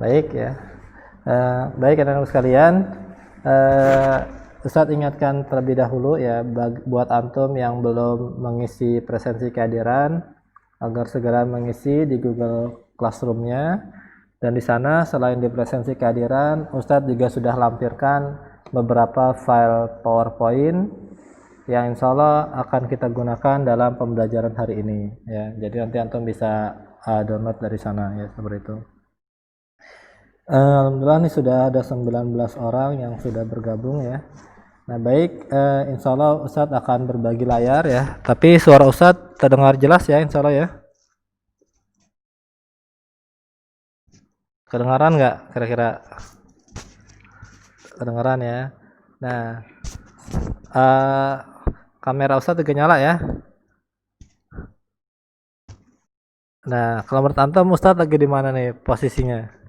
Baik ya. Baik anak-anak sekalian, Ustadz ingatkan terlebih dahulu ya buat antum yang belum mengisi presensi kehadiran agar segera mengisi di Google Classroom-nya. Dan di sana selain di presensi kehadiran, Ustadz juga sudah lampirkan beberapa file PowerPoint yang insya Allah akan kita gunakan dalam pembelajaran hari ini ya. Jadi nanti antum bisa download dari sana ya, seperti itu. Alhamdulillah nih sudah ada 19 orang yang sudah bergabung ya. Nah baik, insya Allah Ustadz akan berbagi layar ya. Tapi suara Ustadz terdengar jelas ya insya Allah ya. Kedengaran nggak kira-kira? Kedengaran ya. Nah, kamera Ustadz juga nyala ya. Nah, kalau menurut antum Ustadz lagi di mana nih posisinya?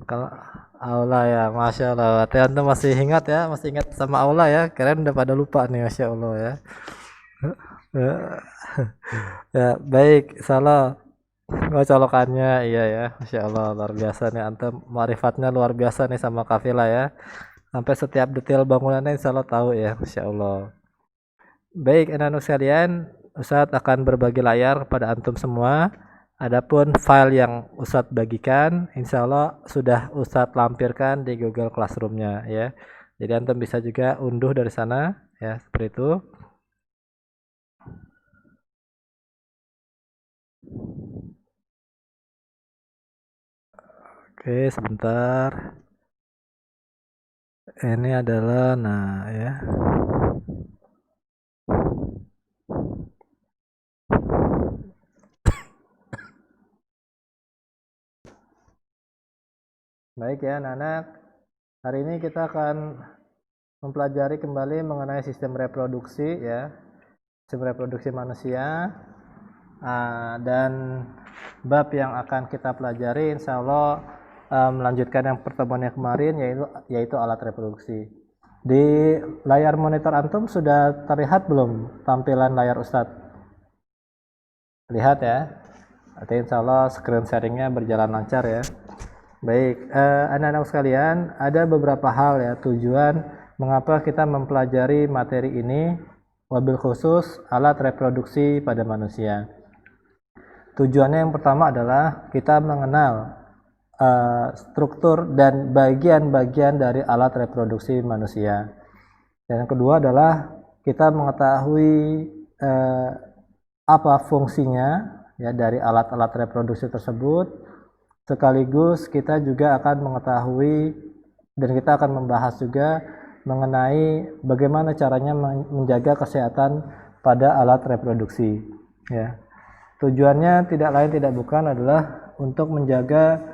Kalau aula ya, masya Allah. Berarti antum masih ingat ya, masih ingat sama aula ya. Kalian udah pada lupa nih, masya Allah ya. Ya, baik, salah. Oh, colokannya, iya ya, masya Allah, luar biasa nih antum. Ma'rifatnya luar biasa nih sama Kafila ya. Sampai setiap detail bangunannya insya Allah tahu ya, masya Allah. Baik, anak-anak sekalian, Ustadz akan berbagi layar kepada antum semua. Adapun file yang Ustadz bagikan, insya Allah sudah Ustadz lampirkan di Google Classroom-nya ya. Jadi antum bisa juga unduh dari sana ya, seperti itu. Oke, sebentar. Ini adalah, nah ya. Baik ya anak-anak, hari ini kita akan mempelajari kembali mengenai sistem reproduksi ya, sistem reproduksi manusia. Dan bab yang akan kita pelajari insya Allah melanjutkan yang pertemuan yang kemarin yaitu alat reproduksi. Di layar monitor antum sudah terlihat belum tampilan layar Ustadz? Lihat ya. Berarti insya Allah screen sharingnya berjalan lancar ya. Baik, anak-anak sekalian, ada beberapa hal ya tujuan mengapa kita mempelajari materi ini, wabil khusus alat reproduksi pada manusia. Tujuannya yang pertama adalah kita mengenal struktur dan bagian-bagian dari alat reproduksi manusia. Dan yang kedua adalah kita mengetahui apa fungsinya ya dari alat-alat reproduksi tersebut. Sekaligus kita juga akan mengetahui dan kita akan membahas juga mengenai bagaimana caranya menjaga kesehatan pada alat reproduksi ya. Tujuannya tidak lain tidak bukan adalah untuk menjaga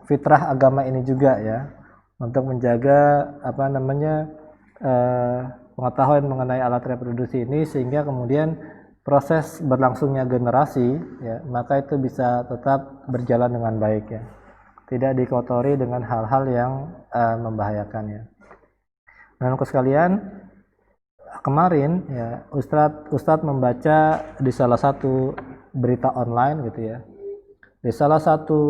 fitrah agama ini juga ya, untuk menjaga pengetahuan mengenai alat reproduksi ini sehingga kemudian proses berlangsungnya generasi ya, maka itu bisa tetap berjalan dengan baik ya, tidak dikotori dengan hal-hal yang membahayakan ya. Nah, sekalian, kemarin ya Ustadz membaca di salah satu berita online gitu ya, di salah satu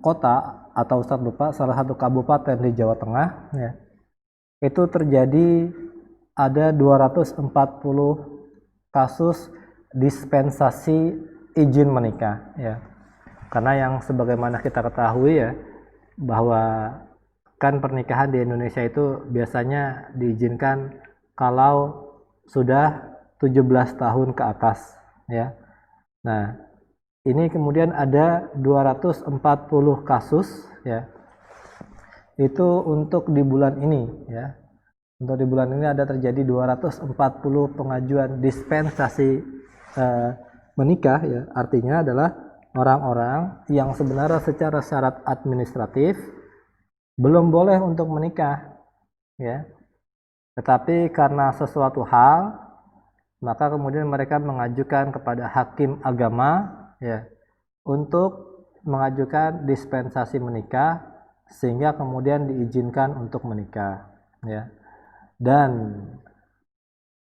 kota atau Ustadz lupa, salah satu kabupaten di Jawa Tengah ya, itu terjadi ada 240 kasus dispensasi izin menikah ya. Karena yang sebagaimana kita ketahui ya, bahwa kan pernikahan di Indonesia itu biasanya diizinkan kalau sudah 17 tahun ke atas ya. Nah, ini kemudian ada 240 kasus ya. Itu untuk di bulan ini ya. Untuk di bulan ini ada terjadi 240 pengajuan dispensasi menikah ya. Artinya adalah orang-orang yang sebenarnya secara syarat administratif belum boleh untuk menikah ya, tetapi karena sesuatu hal maka kemudian mereka mengajukan kepada hakim agama ya untuk mengajukan dispensasi menikah sehingga kemudian diizinkan untuk menikah ya. Dan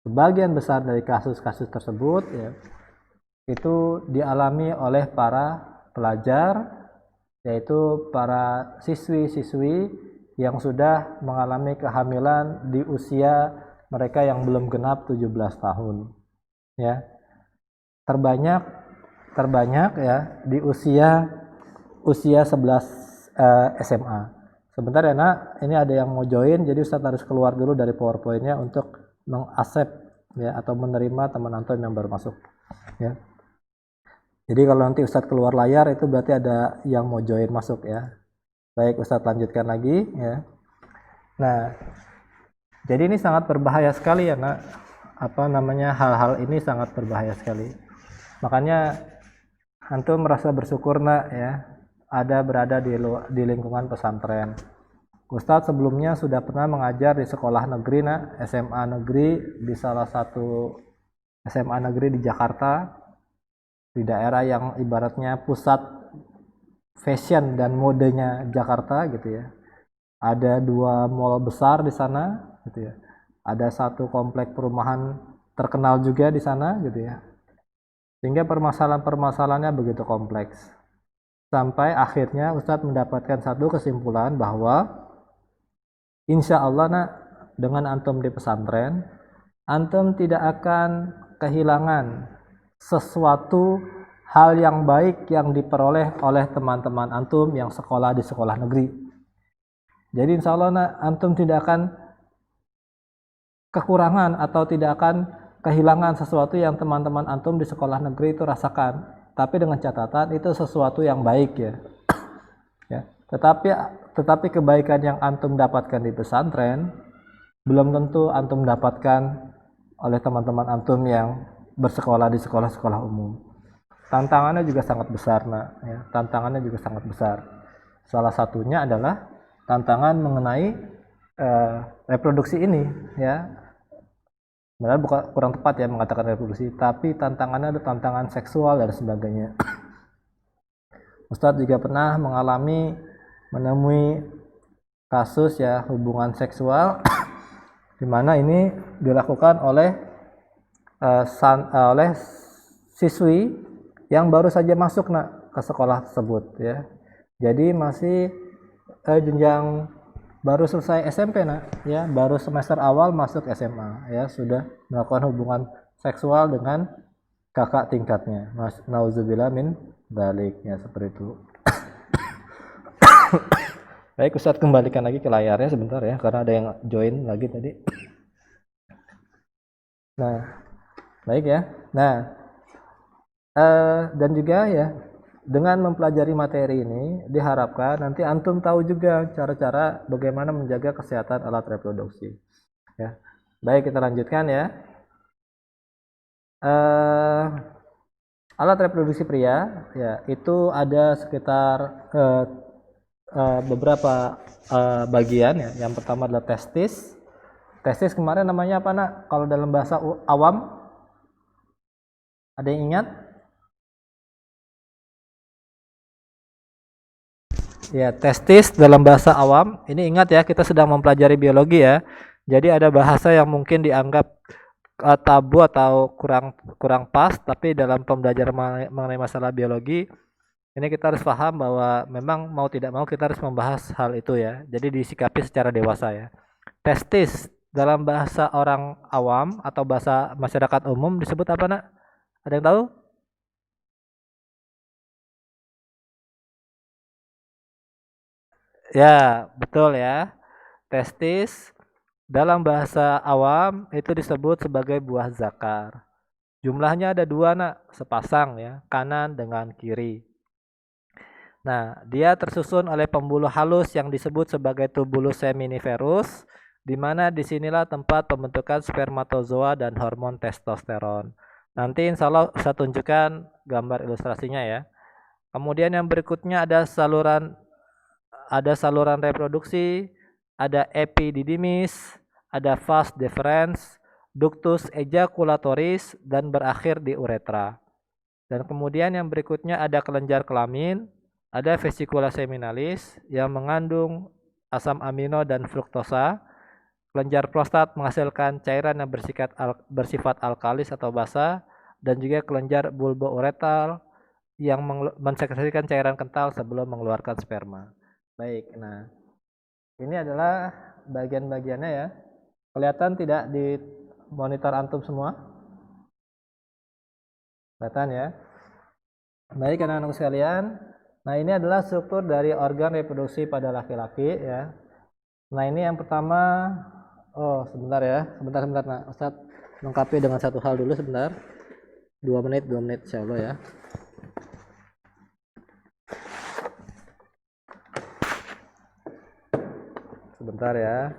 sebagian besar dari kasus-kasus tersebut ya, itu dialami oleh para pelajar yaitu para siswi-siswi yang sudah mengalami kehamilan di usia mereka yang belum genap 17 tahun. Ya. Terbanyak ya di usia 11 SMA. Sebentar ya nak, ini ada yang mau join, jadi Ustadz harus keluar dulu dari PowerPoint-nya untuk meng-accept ya atau menerima teman antum yang baru masuk. Ya. Jadi kalau nanti Ustadz keluar layar itu berarti ada yang mau join masuk ya. Baik, Ustadz lanjutkan lagi ya. Nah, jadi ini sangat berbahaya sekali ya nak. Hal-hal ini sangat berbahaya sekali. Makanya antum merasa bersyukur nak ya, berada di lingkungan pesantren. Ustadz sebelumnya sudah pernah mengajar di sekolah negeri nak, SMA negeri di salah satu SMA negeri di Jakarta, di daerah yang ibaratnya pusat fashion dan modenya Jakarta gitu ya. Ada 2 mall besar di sana gitu ya. Ada 1 komplek perumahan terkenal juga di sana gitu ya. Sehingga permasalahan-permasalahannya begitu kompleks. Sampai akhirnya Ustadz mendapatkan satu kesimpulan bahwa insya Allah nak, dengan antum di pesantren, antum tidak akan kehilangan sesuatu hal yang baik yang diperoleh oleh teman-teman antum yang sekolah di sekolah negeri. Jadi insya Allah nak, antum tidak akan kekurangan atau tidak akan kehilangan sesuatu yang teman-teman antum di sekolah negeri itu rasakan. Tapi dengan catatan itu sesuatu yang baik ya. Ya. Tetapi kebaikan yang antum dapatkan di pesantren belum tentu antum dapatkan oleh teman-teman antum yang bersekolah di sekolah-sekolah umum. Tantangannya juga sangat besar nak. Ya. Tantangannya juga sangat besar. Salah satunya adalah tantangan mengenai reproduksi ini ya. Sebenarnya bukan kurang tepat ya mengatakan reproduksi, tapi tantangannya ada tantangan seksual dan sebagainya. Ustadz juga pernah menemui kasus ya hubungan seksual di mana ini dilakukan oleh siswi yang baru saja masuk nak ke sekolah tersebut ya. Jadi masih jenjang baru selesai SMP nak ya, baru semester awal masuk SMA ya, sudah melakukan hubungan seksual dengan kakak tingkatnya. Nauzubillah min dzalik ya, seperti itu. Baik, Ustadz kembalikan lagi ke layarnya sebentar ya, karena ada yang join lagi tadi. Nah, baik ya. Nah, dan juga ya, dengan mempelajari materi ini diharapkan nanti antum tahu juga cara-cara bagaimana menjaga kesehatan alat reproduksi. Ya, baik kita lanjutkan ya. Alat reproduksi pria ya itu ada sekitar beberapa bagian ya. Yang pertama adalah testis. Testis kemarin namanya apa nak? Kalau dalam bahasa awam ada yang ingat? Ya, testis dalam bahasa awam, ini ingat ya, kita sedang mempelajari biologi ya. Jadi ada bahasa yang mungkin dianggap tabu atau kurang pas, tapi dalam pembelajaran mengenai masalah biologi, ini kita harus paham bahwa memang mau tidak mau kita harus membahas hal itu ya. Jadi disikapi secara dewasa ya. Testis dalam bahasa orang awam atau bahasa masyarakat umum disebut apa nak? Ada yang tahu? Ya, betul ya. Testis dalam bahasa awam itu disebut sebagai buah zakar. Jumlahnya ada 2 nak, sepasang ya, kanan dengan kiri. Nah, dia tersusun oleh pembuluh halus yang disebut sebagai tubulus seminiferus, di mana disinilah tempat pembentukan spermatozoa dan hormon testosteron. Nanti insya Allah saya tunjukkan gambar ilustrasinya ya. Kemudian yang berikutnya ada saluran reproduksi, ada epididymis, ada vas deferens, ductus ejaculatoris, dan berakhir di uretra. Dan kemudian yang berikutnya ada kelenjar kelamin, ada vesicula seminalis yang mengandung asam amino dan fruktosa. Kelenjar prostat menghasilkan cairan yang bersifat alkalis atau basa, dan juga kelenjar bulbouretal yang mensekresikan cairan kental sebelum mengeluarkan sperma. Baik, nah ini adalah bagian-bagiannya ya. Kelihatan tidak di monitor antum semua? Kelihatan ya. Baik anak-anak sekalian, nah ini adalah struktur dari organ reproduksi pada laki-laki ya. Nah ini yang pertama, oh sebentar ya, sebentar. Nah Ustadz lengkapi dengan satu hal dulu sebentar. 2 menit insya Allah ya. Sebentar ya,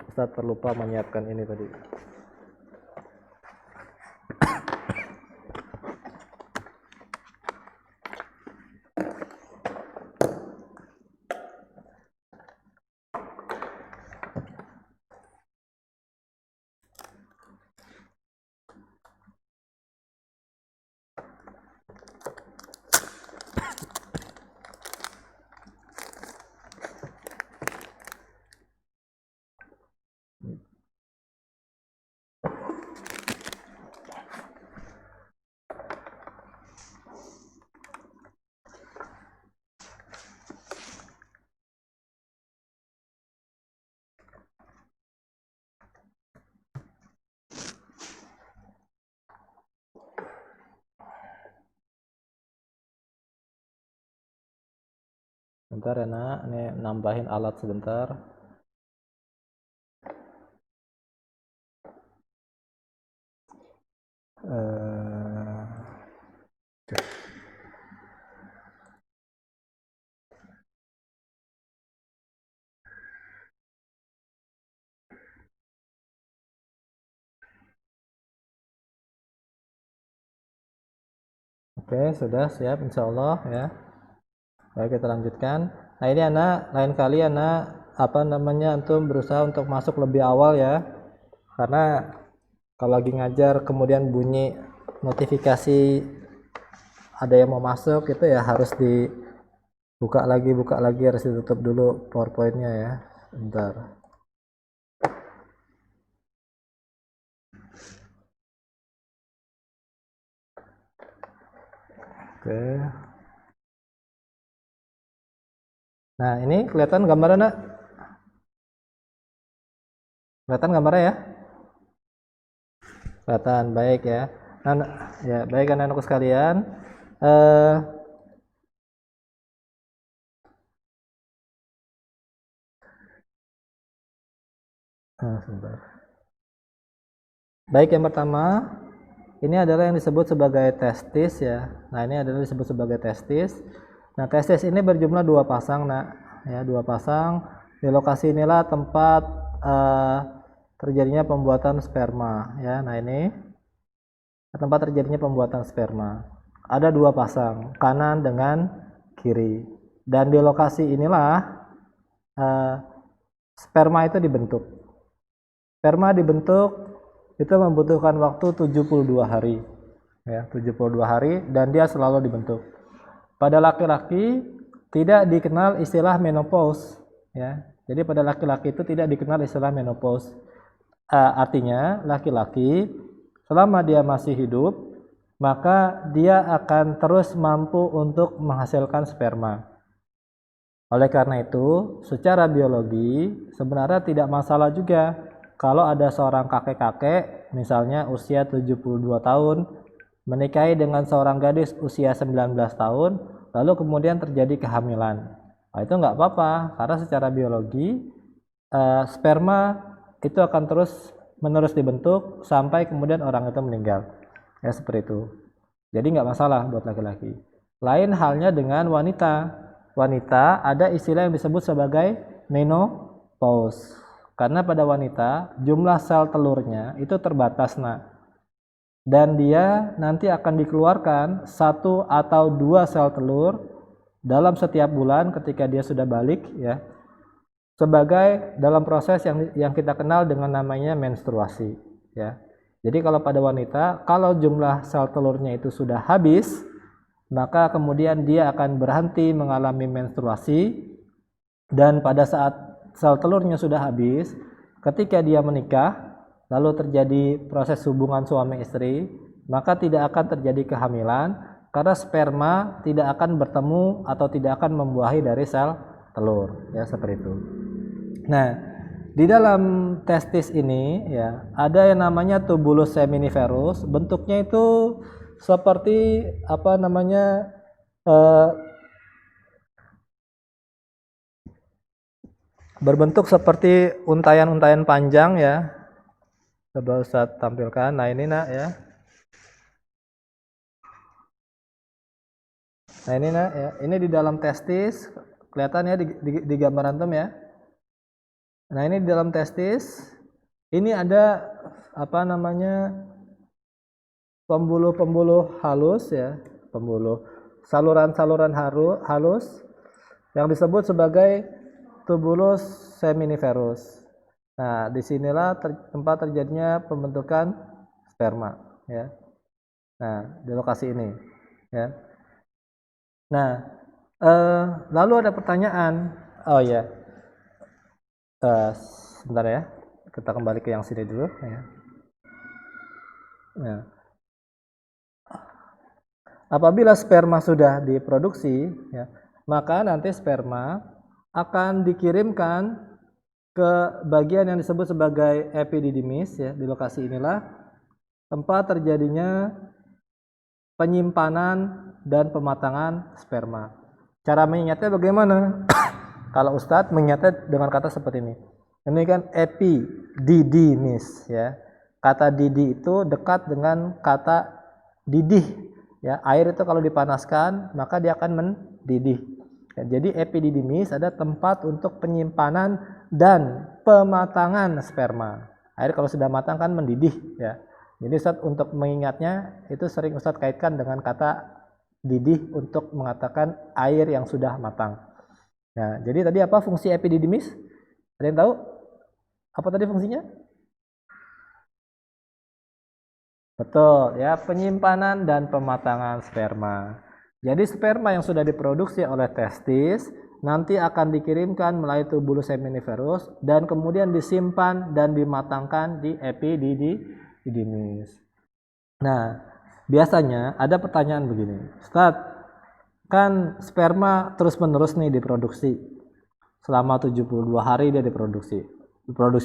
Ustadz terlupa menyiapkan ini tadi. Bentar ya nak, ini nambahin alat sebentar. Oke, sudah siap insya Allah ya. Baik, kita lanjutkan. Nah ini anak, lain kali anak antum berusaha untuk masuk lebih awal ya. Karena kalau lagi ngajar kemudian bunyi notifikasi ada yang mau masuk itu ya harus dibuka lagi harus ditutup dulu PowerPoint-nya ya. Bentar. Oke. Nah, ini kelihatan gambarnya, nak? Kelihatan gambarnya ya? Kelihatan, baik ya. Nah, ya, baik anak-anakku sekalian. Sebentar. Baik, yang pertama ini adalah yang disebut sebagai testis ya. Nah, ini adalah disebut sebagai testis. Nah, testis ini berjumlah 2 pasang, nak. Ya, 2 pasang. Di lokasi inilah tempat terjadinya pembuatan sperma ya. Nah, ini tempat terjadinya pembuatan sperma. Ada 2 pasang, kanan dengan kiri. Dan di lokasi inilah sperma itu dibentuk. Sperma dibentuk itu membutuhkan waktu 72 hari. Ya, 72 hari dan dia selalu dibentuk. Pada laki-laki tidak dikenal istilah menopause ya. Jadi pada laki-laki itu tidak dikenal istilah menopause. Artinya laki-laki selama dia masih hidup maka dia akan terus mampu untuk menghasilkan sperma. Oleh karena itu, secara biologi sebenarnya tidak masalah juga kalau ada seorang kakek-kakek misalnya usia 72 tahun menikahi dengan seorang gadis usia 19 tahun lalu kemudian terjadi kehamilan. Nah, itu nggak apa-apa karena secara biologi sperma itu akan terus menerus dibentuk sampai kemudian orang itu meninggal. Ya seperti itu. Jadi nggak masalah buat laki-laki. Lain halnya dengan wanita. Wanita ada istilah yang disebut sebagai menopause. Karena pada wanita jumlah sel telurnya itu terbatas, nak. Dan dia nanti akan dikeluarkan 1 atau 2 sel telur dalam setiap bulan ketika dia sudah balik ya. Sebagai dalam proses yang kita kenal dengan namanya menstruasi ya. Jadi kalau pada wanita, kalau jumlah sel telurnya itu sudah habis, maka kemudian dia akan berhenti mengalami menstruasi dan pada saat sel telurnya sudah habis, ketika dia menikah, lalu terjadi proses hubungan suami istri, maka tidak akan terjadi kehamilan Karena sperma tidak akan bertemu atau tidak akan membuahi dari sel telur, ya seperti itu. Nah, di dalam testis ini ya ada yang namanya tubulus seminiferus. Bentuknya itu seperti apa namanya berbentuk seperti untayan-untayan panjang ya. Coba Ustaz tampilkan. Nah ini nak ya. Nah ini nak ya. Ini di dalam testis. Kelihatan ya di gambar antum ya. Nah ini di dalam testis. Ini ada apa namanya pembuluh-pembuluh halus ya. Pembuluh saluran-saluran halus yang disebut sebagai tubulus seminiferus. Nah, disinilah tempat terjadinya pembentukan sperma, ya. Nah, di lokasi ini, ya. Nah, lalu ada pertanyaan. Oh ya, sebentar ya. Kita kembali ke yang sini dulu, ya. Nah, apabila sperma sudah diproduksi, ya, maka nanti sperma akan dikirimkan ke bagian yang disebut sebagai epididymis ya. Di lokasi inilah tempat terjadinya penyimpanan dan pematangan sperma. Cara mengingatnya bagaimana? Kalau Ustadz mengingatnya dengan kata seperti ini. Ini kan epididymis ya. Kata didi itu dekat dengan kata didih ya. Air itu kalau dipanaskan maka dia akan mendidih. Ya, jadi epididymis ada tempat untuk penyimpanan dan pematangan sperma. Air kalau sudah matang kan mendidih ya. Jadi Ustaz untuk mengingatnya itu sering Ustaz kaitkan dengan kata didih untuk mengatakan air yang sudah matang. Nah, jadi tadi apa fungsi epididymis? Ada yang tahu? Apa tadi fungsinya? Betul ya, penyimpanan dan pematangan sperma. Jadi sperma yang sudah diproduksi oleh testis nanti akan dikirimkan melalui tubulus seminiferus dan kemudian disimpan dan dimatangkan di epididymis. Nah, biasanya ada pertanyaan begini, Ustaz, kan sperma terus-menerus nih diproduksi. Selama 72 hari dia diproduksi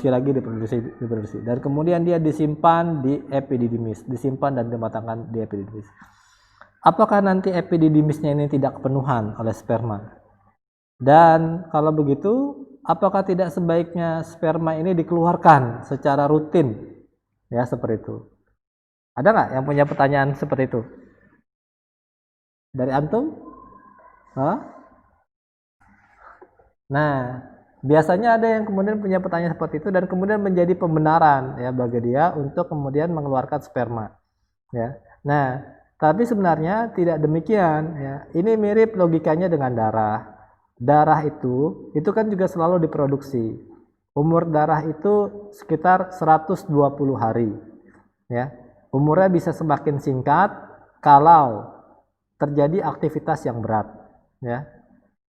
lagi, diproduksi. Dan kemudian dia disimpan di epididymis, disimpan dan dimatangkan di epididymis. Apakah nanti epididymisnya ini tidak kepenuhan oleh sperma? Dan kalau begitu, apakah tidak sebaiknya sperma ini dikeluarkan secara rutin? Ya, seperti itu. Ada nggak yang punya pertanyaan seperti itu? Dari antum? Hah? Nah, biasanya ada yang kemudian punya pertanyaan seperti itu dan kemudian menjadi pembenaran ya bagi dia untuk kemudian mengeluarkan sperma. Ya. Nah, tapi sebenarnya tidak demikian ya. Ini mirip logikanya dengan darah. Darah itu kan juga selalu diproduksi. Umur darah itu sekitar 120 hari. Ya. Umurnya bisa semakin singkat kalau terjadi aktivitas yang berat, ya.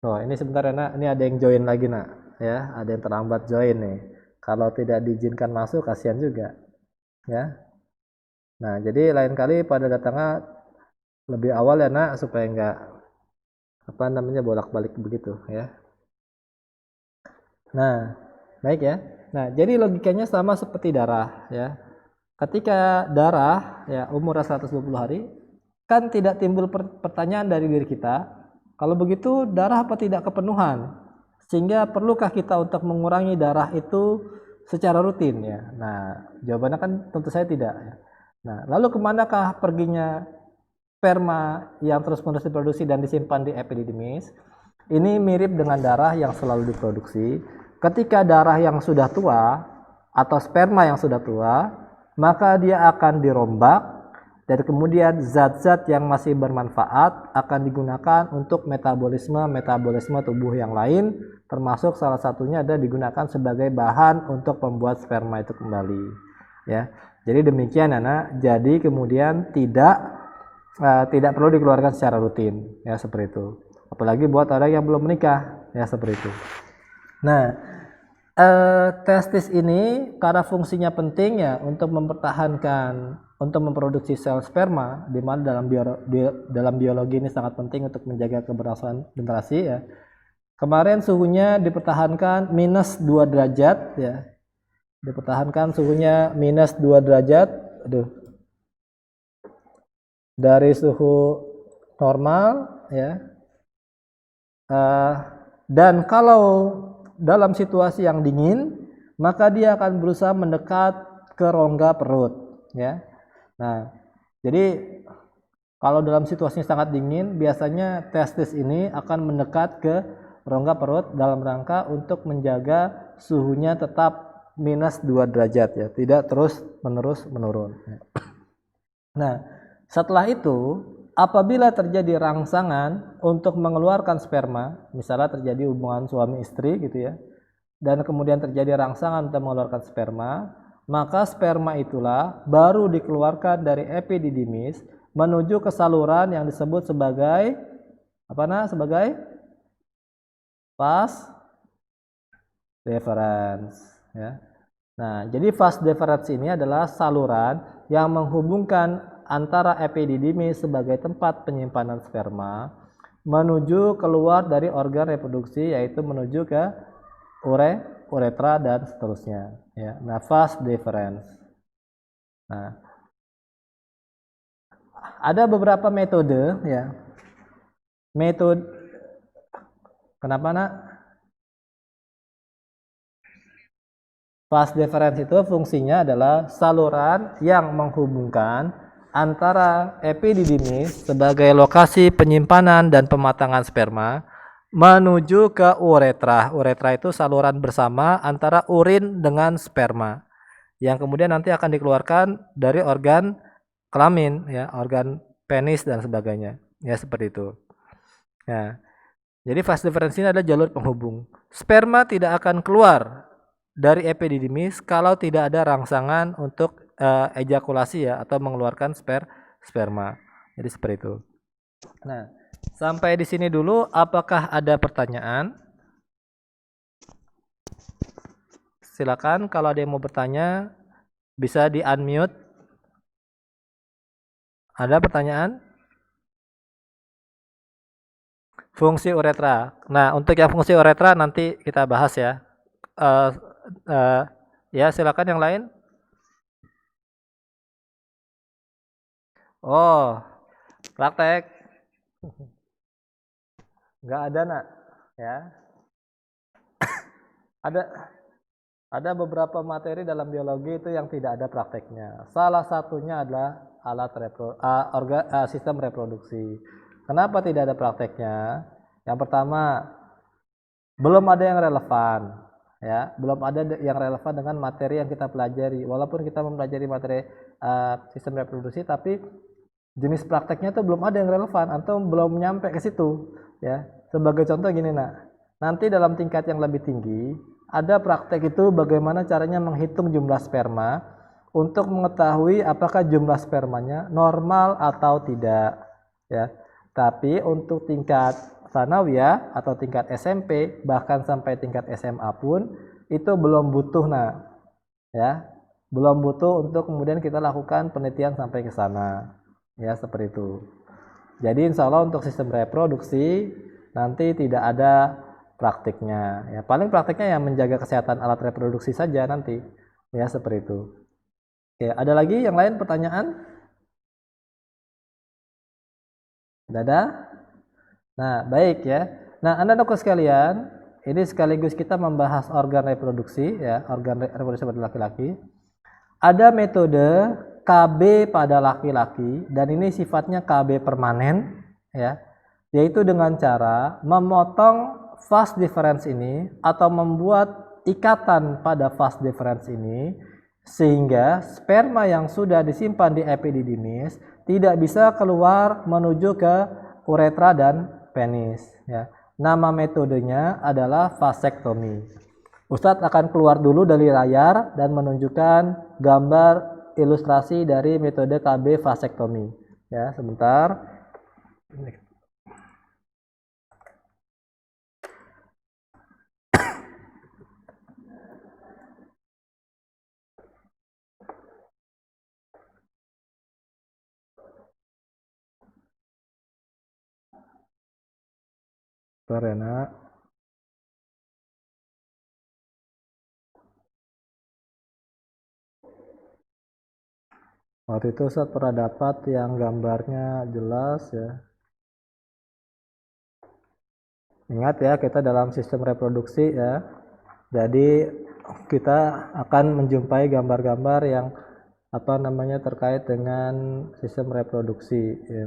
Oh, ini sebentar ya, ini ada yang join lagi, Nak. Ya, ada yang terlambat join nih. Kalau tidak diizinkan masuk kasihan juga. Ya. Nah, jadi lain kali pada datangnya lebih awal ya Nak supaya enggak bolak-balik begitu ya. Nah, baik ya. Nah, jadi logikanya sama seperti darah ya. Ketika darah ya umur 120 hari kan tidak timbul pertanyaan dari diri kita, kalau begitu darah apa tidak kepenuhan? Sehingga perlukah kita untuk mengurangi darah itu secara rutin ya? Nah, jawabannya kan tentu saya tidak ya. Nah, lalu kemanakah perginya sperma yang terus-menerus diproduksi dan disimpan di epididymis? Ini mirip dengan darah yang selalu diproduksi. Ketika darah yang sudah tua atau sperma yang sudah tua, maka dia akan dirombak dan kemudian zat-zat yang masih bermanfaat akan digunakan untuk metabolisme tubuh yang lain, termasuk salah satunya ada digunakan sebagai bahan untuk membuat sperma itu kembali. Ya, jadi demikian Anak. Jadi kemudian tidak perlu dikeluarkan secara rutin ya seperti itu. Apalagi buat orang yang belum menikah ya seperti itu. Nah, testis ini karena fungsinya penting ya untuk mempertahankan untuk memproduksi sel sperma, di mana dalam biologi ini sangat penting untuk menjaga keberlangsungan generasi ya. Kemarin suhunya dipertahankan minus 2 derajat ya. Dipertahankan suhunya minus 2 derajat. Dari suhu normal ya. Dan kalau dalam situasi yang dingin, maka dia akan berusaha mendekat ke rongga perut ya. Nah, jadi kalau dalam situasi sangat dingin, biasanya testis ini akan mendekat ke rongga perut dalam rangka untuk menjaga suhunya tetap minus 2 derajat ya, tidak terus menerus menurun. Nah, setelah itu apabila terjadi rangsangan untuk mengeluarkan sperma, misalnya terjadi hubungan suami istri gitu ya, dan kemudian terjadi rangsangan untuk mengeluarkan sperma, maka sperma itulah baru dikeluarkan dari epididymis menuju ke saluran yang disebut sebagai sebagai vas deferens ya. Nah, jadi vas deferens ini adalah saluran yang menghubungkan antara epididymis sebagai tempat penyimpanan sperma menuju keluar dari organ reproduksi, yaitu menuju ke uretra dan seterusnya ya. Nah, vas deferens. Nah, ada beberapa metode ya. Metode kenapa nak? Vas deferens itu fungsinya adalah saluran yang menghubungkan antara epididymis sebagai lokasi penyimpanan dan pematangan sperma menuju ke uretra. Uretra itu saluran bersama antara urin dengan sperma yang kemudian nanti akan dikeluarkan dari organ kelamin ya, organ penis dan sebagainya. Ya, seperti itu. Ya. Jadi vas deferens ini adalah jalur penghubung. Sperma tidak akan keluar dari epididymis kalau tidak ada rangsangan untuk ejakulasi ya, atau mengeluarkan sperma. Jadi seperti itu. Nah, sampai di sini dulu. Apakah ada pertanyaan? Silakan kalau ada yang mau bertanya bisa di unmute. Ada pertanyaan? Fungsi uretra. Nah, untuk yang fungsi uretra nanti kita bahas ya. Ya, silakan yang lain. Oh, praktek. Nggak ada nak, ya. Ada beberapa materi dalam biologi itu yang tidak ada prakteknya. Salah satunya adalah sistem reproduksi. Kenapa tidak ada prakteknya? Yang pertama, belum ada yang relevan, ya. Belum ada yang relevan dengan materi yang kita pelajari. Walaupun kita mempelajari materi sistem reproduksi, tapi jenis prakteknya itu belum ada yang relevan atau belum nyampe ke situ, ya. Sebagai contoh gini nak, nanti dalam tingkat yang lebih tinggi ada praktek itu bagaimana caranya menghitung jumlah sperma untuk mengetahui apakah jumlah spermanya normal atau tidak ya. Tapi untuk tingkat tsanawiyah atau tingkat SMP bahkan sampai tingkat SMA pun itu belum butuh nah ya. Belum butuh untuk kemudian kita lakukan penelitian sampai ke sana. Ya, seperti itu. Jadi insya Allah untuk sistem reproduksi nanti tidak ada praktiknya. Ya, paling praktiknya yang menjaga kesehatan alat reproduksi saja nanti. Ya, seperti itu. Oke, ada lagi yang lain pertanyaan? Tidak ada? Nah, baik ya. Nah, anak-anak sekalian, ini sekaligus kita membahas organ reproduksi ya, organ reproduksi pada laki-laki. Ada metode KB pada laki-laki dan ini sifatnya KB permanen ya, yaitu dengan cara memotong vas deferens ini atau membuat ikatan pada vas deferens ini sehingga sperma yang sudah disimpan di epididymis tidak bisa keluar menuju ke uretra dan penis ya. Nama metodenya adalah vasektomi. Ustadz akan keluar dulu dari layar dan menunjukkan gambar ilustrasi dari metode KB vasektomi ya, sebentar. Bentar ya nak. Waktu itu Ustaz pernah dapat yang gambarnya jelas ya. Ingat ya, kita dalam sistem reproduksi ya. Jadi kita akan menjumpai gambar-gambar yang apa namanya terkait dengan sistem reproduksi ya.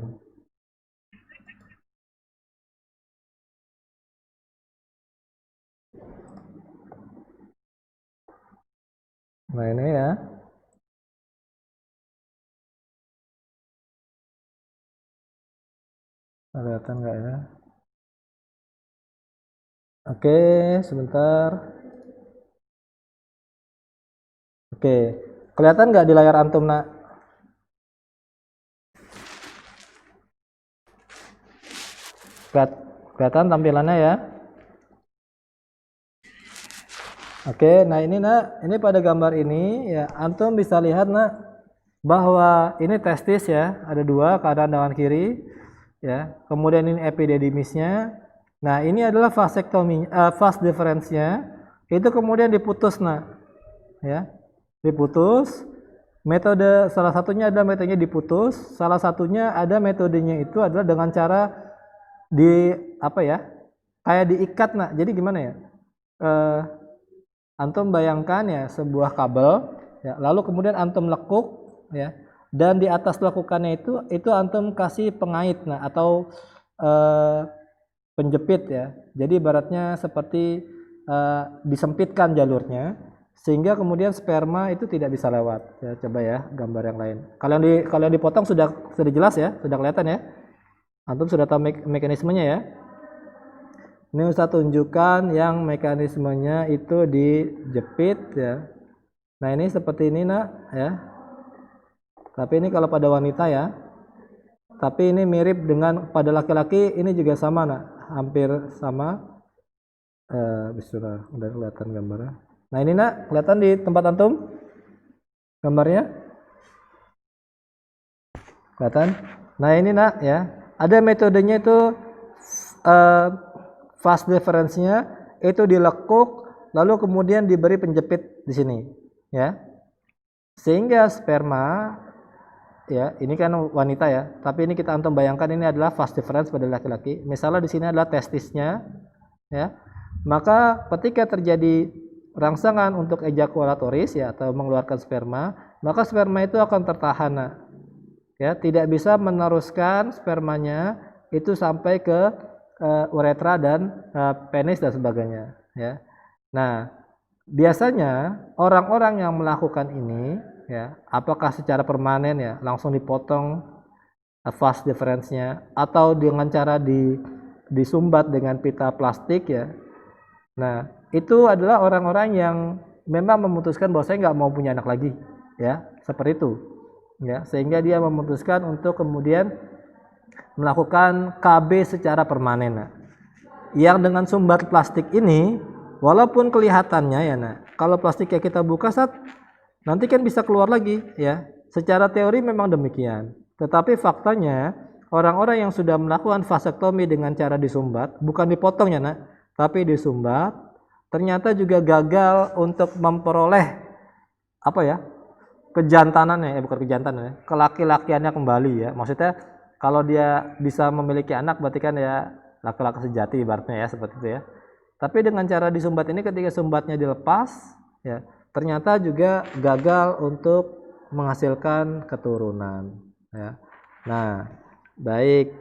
Nah ini ya. Kelihatan nggak ya? Oke, sebentar. Oke, kelihatan nggak di layar antum nak? Kelihatan tampilannya ya? Oke, nah ini nak, ini pada gambar ini ya antum bisa lihat nak bahwa ini testis ya, ada dua kanan dan kiri ya. Kemudian ini epididymisnya. Nah ini adalah vasektomi, vas deferensnya. Itu kemudian diputus nak, ya, diputus. Metode salah satunya adalah metodenya diputus, salah satunya ada metodenya itu adalah dengan cara di apa ya, kayak diikat nak. Jadi gimana ya? Antum bayangkan ya sebuah kabel ya, lalu kemudian antum lekuk ya, dan di atas lekukannya itu antum kasih pengait nah atau penjepit ya. Jadi ibaratnya seperti disempitkan jalurnya sehingga kemudian sperma itu tidak bisa lewat ya. Coba ya gambar yang lain. Kalau yang dipotong sudah jelas ya, sudah kelihatan ya. Antum sudah tahu mekanismenya ya. Ini Ustaz tunjukkan yang mekanismenya itu dijepit ya. Nah ini seperti ini nak ya. Tapi ini kalau pada wanita ya. Tapi ini mirip dengan pada laki-laki ini juga sama nak. Hampir sama. Bismillah, udah kelihatan gambarnya. Nah ini nak kelihatan di tempat antum gambarnya. Kelihatan? Nah ini nak ya. Ada metodenya itu vas deferensnya itu dilekuk lalu kemudian diberi penjepit di sini ya, sehingga sperma ya, ini kan wanita ya, tapi ini kita antum bayangkan ini adalah vas deferens pada laki-laki. Misalnya di sini adalah testisnya ya, maka ketika terjadi rangsangan untuk ejakulatoris ya atau mengeluarkan sperma, maka sperma itu akan tertahan ya, tidak bisa meneruskan spermanya itu sampai ke uretra dan penis dan sebagainya ya. Nah, biasanya orang-orang yang melakukan ini ya, apakah secara permanen ya, langsung dipotong vas deferensnya atau dengan cara disumbat dengan pita plastik ya. Nah, itu adalah orang-orang yang memang memutuskan bahwa saya nggak mau punya anak lagi ya, seperti itu ya, sehingga dia memutuskan untuk kemudian melakukan KB secara permanen nah. Yang dengan sumbat plastik ini walaupun kelihatannya ya nah, kalau plastiknya kita buka saat nanti kan bisa keluar lagi ya, secara teori memang demikian, tetapi faktanya orang-orang yang sudah melakukan vasektomi dengan cara disumbat, bukan dipotongnya nah, tapi disumbat, ternyata juga gagal untuk memperoleh apa ya, kejantanannya bukan kejantanan ya, kelaki-lakiannya kembali ya. Maksudnya kalau dia bisa memiliki anak berarti kan ya laki-laki sejati ibaratnya ya, seperti itu ya. Tapi dengan cara disumbat ini ketika sumbatnya dilepas ya, ternyata juga gagal untuk menghasilkan keturunan ya. Nah, baik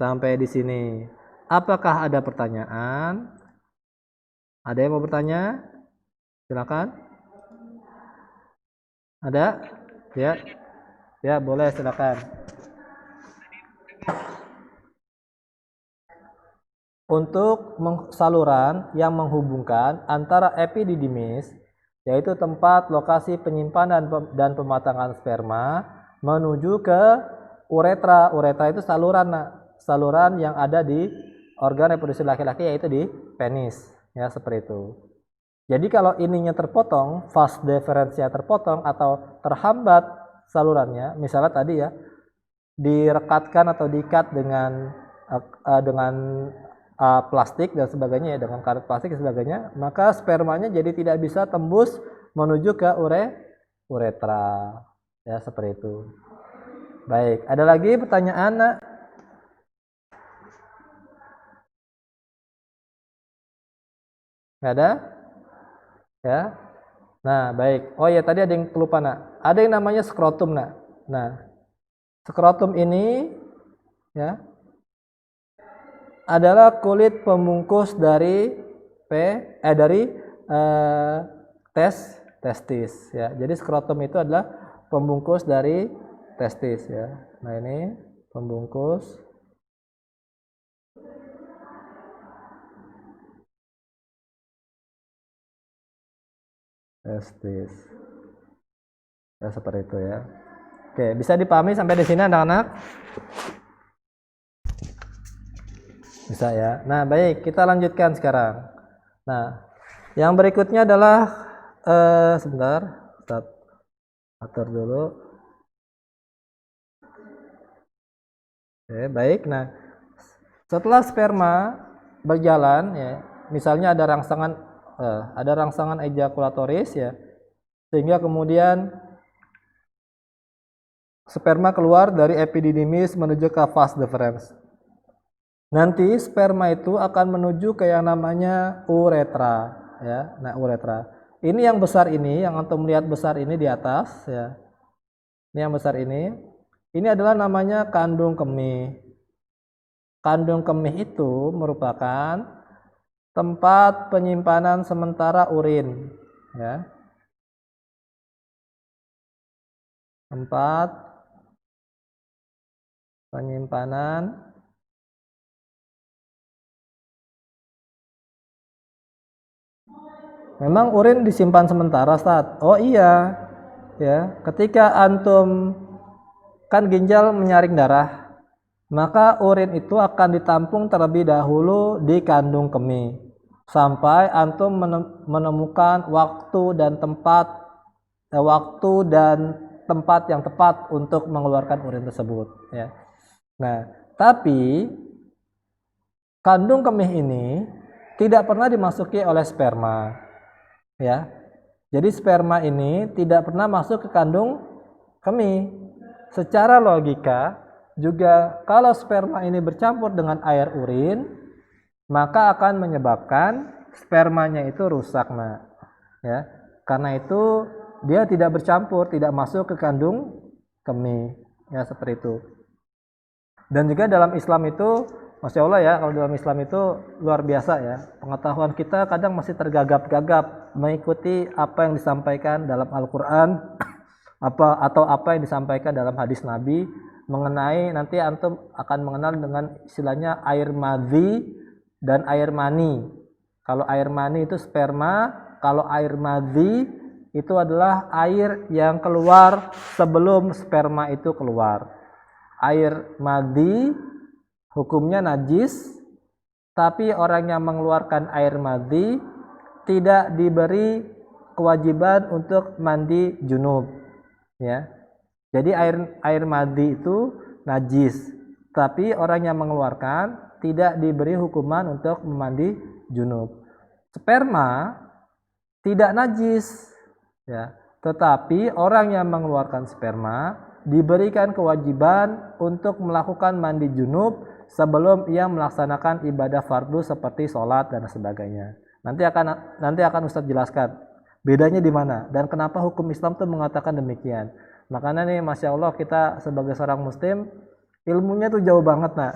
sampai di sini. Apakah ada pertanyaan? Ada yang mau bertanya? Silakan. Ada? Ya. Ya, boleh silakan. Untuk saluran yang menghubungkan antara epididymis, yaitu tempat lokasi penyimpanan dan pematangan sperma, menuju ke uretra. Uretra itu saluran, saluran yang ada di organ reproduksi laki-laki, yaitu di penis, ya seperti itu. Jadi kalau ininya terpotong, vas deferensnya terpotong atau terhambat salurannya, misalnya tadi ya, direkatkan atau diikat dengan plastik dan sebagainya ya, dengan karet plastik dan sebagainya, maka spermanya jadi tidak bisa tembus menuju ke uretra. Ya, seperti itu. Baik, ada lagi pertanyaan, Nak? Nggak ada? Ya. Nah, baik. Oh ya, tadi ada yang kelupaan, Nak. Ada yang namanya skrotum, Nak. Nah, skrotum ini ya adalah kulit pembungkus dari eh, testis ya. Jadi skrotum itu adalah pembungkus dari testis ya. Nah, ini pembungkus testis. Ya, seperti itu ya. Oke, bisa dipahami sampai di sini anak-anak? Bisa ya. Nah, baik, kita lanjutkan sekarang. Nah, yang berikutnya adalah sebentar, stop. Atur dulu. Oke, baik. Nah, setelah sperma berjalan ya, misalnya ada rangsangan ejakulatoris ya, sehingga kemudian sperma keluar dari epididymis menuju ke vas deferens. Nanti sperma itu akan menuju ke yang namanya uretra ya. Nah, uretra. Ini yang besar ini, yang antum lihat besar ini di atas ya. Ini yang besar ini. Ini adalah namanya kandung kemih. Kandung kemih itu merupakan tempat penyimpanan sementara urin ya. Tempat penyimpanan memang urin disimpan sementara, Ustaz. Oh iya. Ya, ketika antum kan ginjal menyaring darah, maka urin itu akan ditampung terlebih dahulu di kandung kemih sampai antum menemukan waktu dan tempat yang tepat untuk mengeluarkan urin tersebut ya. Nah, tapi kandung kemih ini tidak pernah dimasuki oleh sperma ya. Jadi sperma ini tidak pernah masuk ke kandung kemih. Secara logika juga kalau sperma ini bercampur dengan air urin, maka akan menyebabkan spermanya itu rusak, Nak. Ya. Karena itu dia tidak bercampur, tidak masuk ke kandung kemih. Ya, seperti itu. Dan juga dalam Islam itu, Masya Allah ya, kalau dalam Islam itu luar biasa ya. Pengetahuan kita kadang masih tergagap-gagap mengikuti apa yang disampaikan dalam Al-Quran atau apa yang disampaikan dalam hadis Nabi mengenai nanti antum akan mengenal dengan istilahnya air madhi dan air mani. Kalau air mani itu sperma, kalau air madhi itu adalah air yang keluar sebelum sperma itu keluar. Air madhi hukumnya najis, tapi orang yang mengeluarkan air madhi tidak diberi kewajiban untuk mandi junub ya. Jadi air madhi itu najis, tapi orang yang mengeluarkan tidak diberi hukuman untuk memandi junub. Sperma tidak najis ya, tetapi orang yang mengeluarkan sperma diberikan kewajiban untuk melakukan mandi junub sebelum ia melaksanakan ibadah fardu seperti sholat dan sebagainya. Nanti akan Ustadz jelaskan bedanya di mana dan kenapa hukum Islam itu mengatakan demikian. Makanya nih, Masya Allah, kita sebagai seorang muslim ilmunya tuh jauh banget, Nah.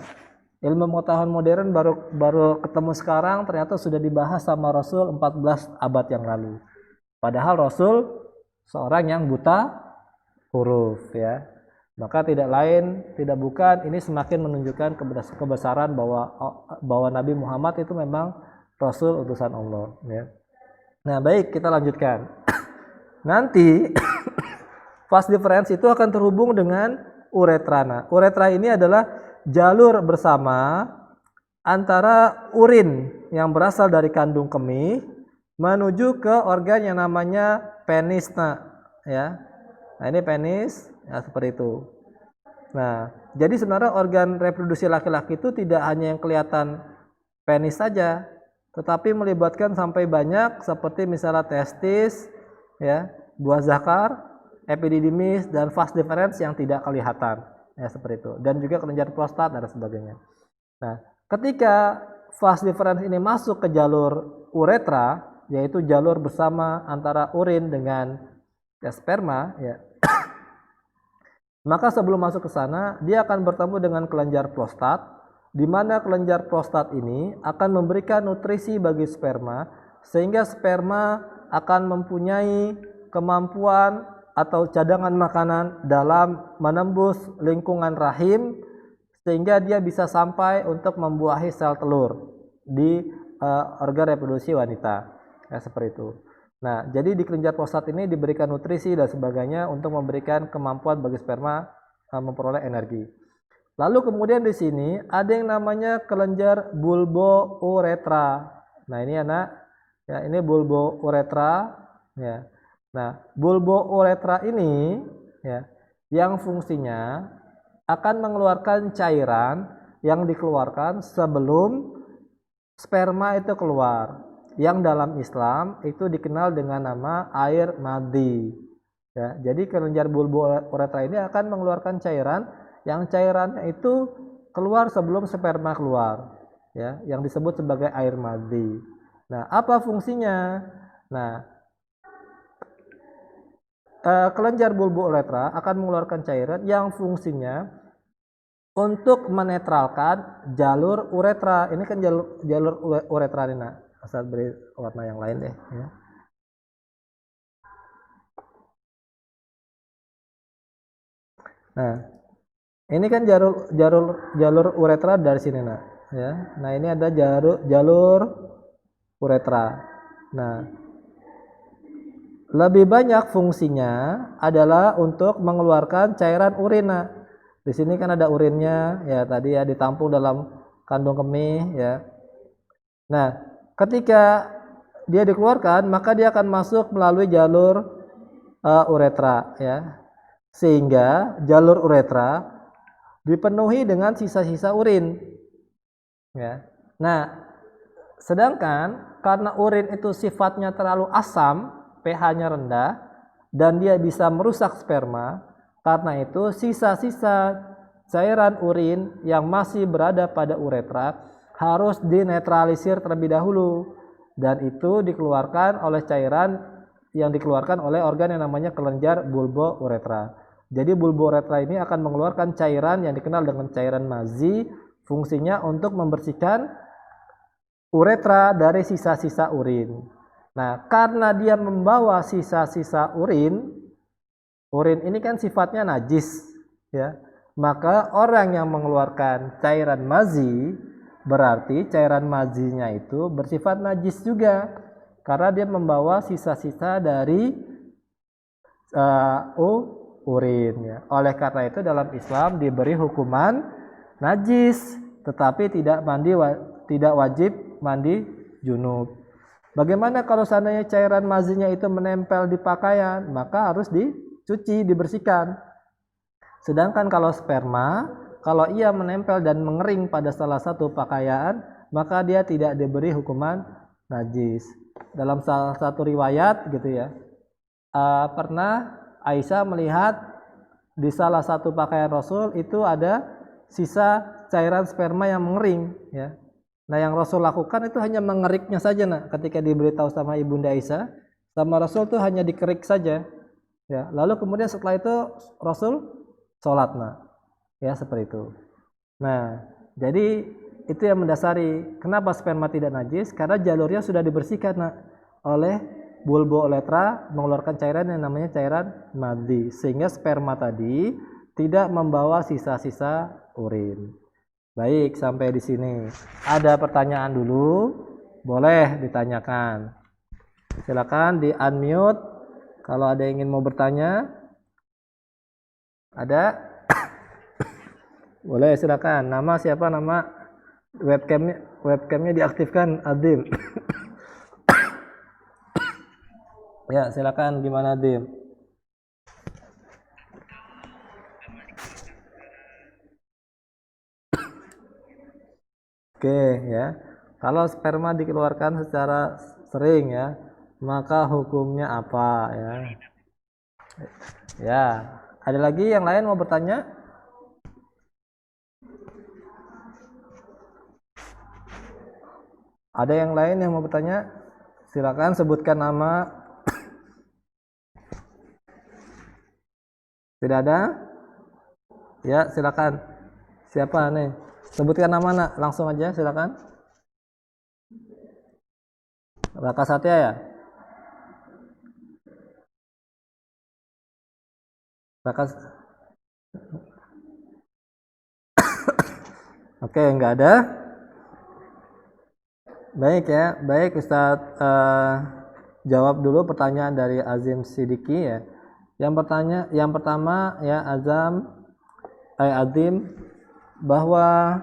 Ilmu pengetahuan modern baru ketemu sekarang, ternyata sudah dibahas sama Rasul 14 abad yang lalu. Padahal Rasul seorang yang buta huruf ya. Maka tidak bukan ini semakin menunjukkan kebesaran bahwa Nabi Muhammad itu memang Rasul utusan Allah ya. Nah, baik, kita lanjutkan. Nanti vas deferens itu akan terhubung dengan uretra. Nah, uretra ini adalah jalur bersama antara urin yang berasal dari kandung kemih menuju ke organ yang namanya penis, ya. Nah, ini penis ya, seperti itu. Nah, jadi sebenarnya organ reproduksi laki-laki itu tidak hanya yang kelihatan penis saja, tetapi melibatkan sampai banyak seperti misalnya testis, ya, buah zakar, epididymis dan vas deferens yang tidak kelihatan, ya seperti itu. Dan juga kelenjar prostat dan sebagainya. Nah, ketika vas deferens ini masuk ke jalur uretra, yaitu jalur bersama antara urin dengan sperma, ya. Maka sebelum masuk ke sana, dia akan bertemu dengan kelenjar prostat, di mana kelenjar prostat ini akan memberikan nutrisi bagi sperma, sehingga sperma akan mempunyai kemampuan atau cadangan makanan dalam menembus lingkungan rahim, sehingga dia bisa sampai untuk membuahi sel telur di organ reproduksi wanita, ya seperti itu. Nah, jadi di kelenjar prostat ini diberikan nutrisi dan sebagainya untuk memberikan kemampuan bagi sperma memperoleh energi. Lalu kemudian di sini ada yang namanya kelenjar bulbouretra. Nah, ini anak, ya ini bulbouretra, ya. Nah, bulbouretra ini, ya, yang fungsinya akan mengeluarkan cairan yang dikeluarkan sebelum sperma itu keluar, yang dalam Islam itu dikenal dengan nama air madi, ya. Jadi kelenjar bulbouretra ini akan mengeluarkan cairan yang cairannya itu keluar sebelum sperma keluar, ya, yang disebut sebagai air madi. Nah, apa fungsinya? Nah, kelenjar bulbouretra akan mengeluarkan cairan yang fungsinya untuk menetralkan jalur uretra. Ini kan jalur uretra ini, nah. Asal beri warna yang lain deh, ya. Nah, ini kan jalur uretra dari sini, nah, ya. Nah, ini ada jalur uretra. Nah, lebih banyak fungsinya adalah untuk mengeluarkan cairan urin, nah. Di sini kan ada urinnya, ya, tadi ya ditampung dalam kandung kemih, ya. Nah, ketika dia dikeluarkan, maka dia akan masuk melalui jalur uretra, ya. Sehingga jalur uretra dipenuhi dengan sisa-sisa urin, ya. Nah, sedangkan karena urin itu sifatnya terlalu asam, pH-nya rendah, dan dia bisa merusak sperma, karena itu sisa-sisa cairan urin yang masih berada pada uretra harus dinetralisir terlebih dahulu, dan itu dikeluarkan oleh cairan yang dikeluarkan oleh organ yang namanya kelenjar bulbouretra. Jadi bulbouretra ini akan mengeluarkan cairan yang dikenal dengan cairan mazi, fungsinya untuk membersihkan uretra dari sisa-sisa urin. Nah, karena dia membawa sisa-sisa urin ini kan sifatnya najis, ya. Maka orang yang mengeluarkan cairan mazi berarti cairan mazinya itu bersifat najis juga, karena dia membawa sisa-sisa dari urin, ya. Oleh karena itu dalam Islam diberi hukuman najis, tetapi tidak wajib mandi junub. Bagaimana kalau seandainya cairan mazinya itu menempel di pakaian, maka harus dicuci, dibersihkan. Sedangkan kalau sperma, kalau ia menempel dan mengering pada salah satu pakaian, maka dia tidak diberi hukuman najis. Dalam salah satu riwayat gitu, ya, pernah Aisyah melihat di salah satu pakaian Rasul itu ada sisa cairan sperma yang mengering, ya. Nah, yang Rasul lakukan itu hanya mengeriknya saja, nah, ketika diberitahu sama Ibunda Aisyah, sama Rasul itu hanya dikerik saja, ya. Lalu kemudian setelah itu Rasul sholat, nah, ya seperti itu. Nah, jadi itu yang mendasari kenapa sperma tidak najis, karena jalurnya sudah dibersihkan, nah, oleh bulbouretra mengeluarkan cairan yang namanya cairan madi, sehingga sperma tadi tidak membawa sisa-sisa urin. Baik, sampai di sini. Ada pertanyaan dulu? Boleh ditanyakan. Silakan di unmute kalau ada yang ingin mau bertanya. Ada? Boleh, silakan. Nama siapa? Nama webcamnya diaktifkan, Adim. Ya, silakan. Gimana, Adim? Oke, ya. Kalau sperma dikeluarkan secara sering ya, maka hukumnya apa ya? Ya, ada lagi yang lain mau bertanya? Ada yang lain yang mau bertanya? Silakan sebutkan nama. Tidak ada? Ya, silakan. Siapa nih? Sebutkan nama nak, langsung aja silakan. Raka Satya ya? Raka. Oke, enggak ada. Baik ya, baik Ustadz, jawab dulu pertanyaan dari Azim Sidiki ya. Yang pertama ya Azim, bahwa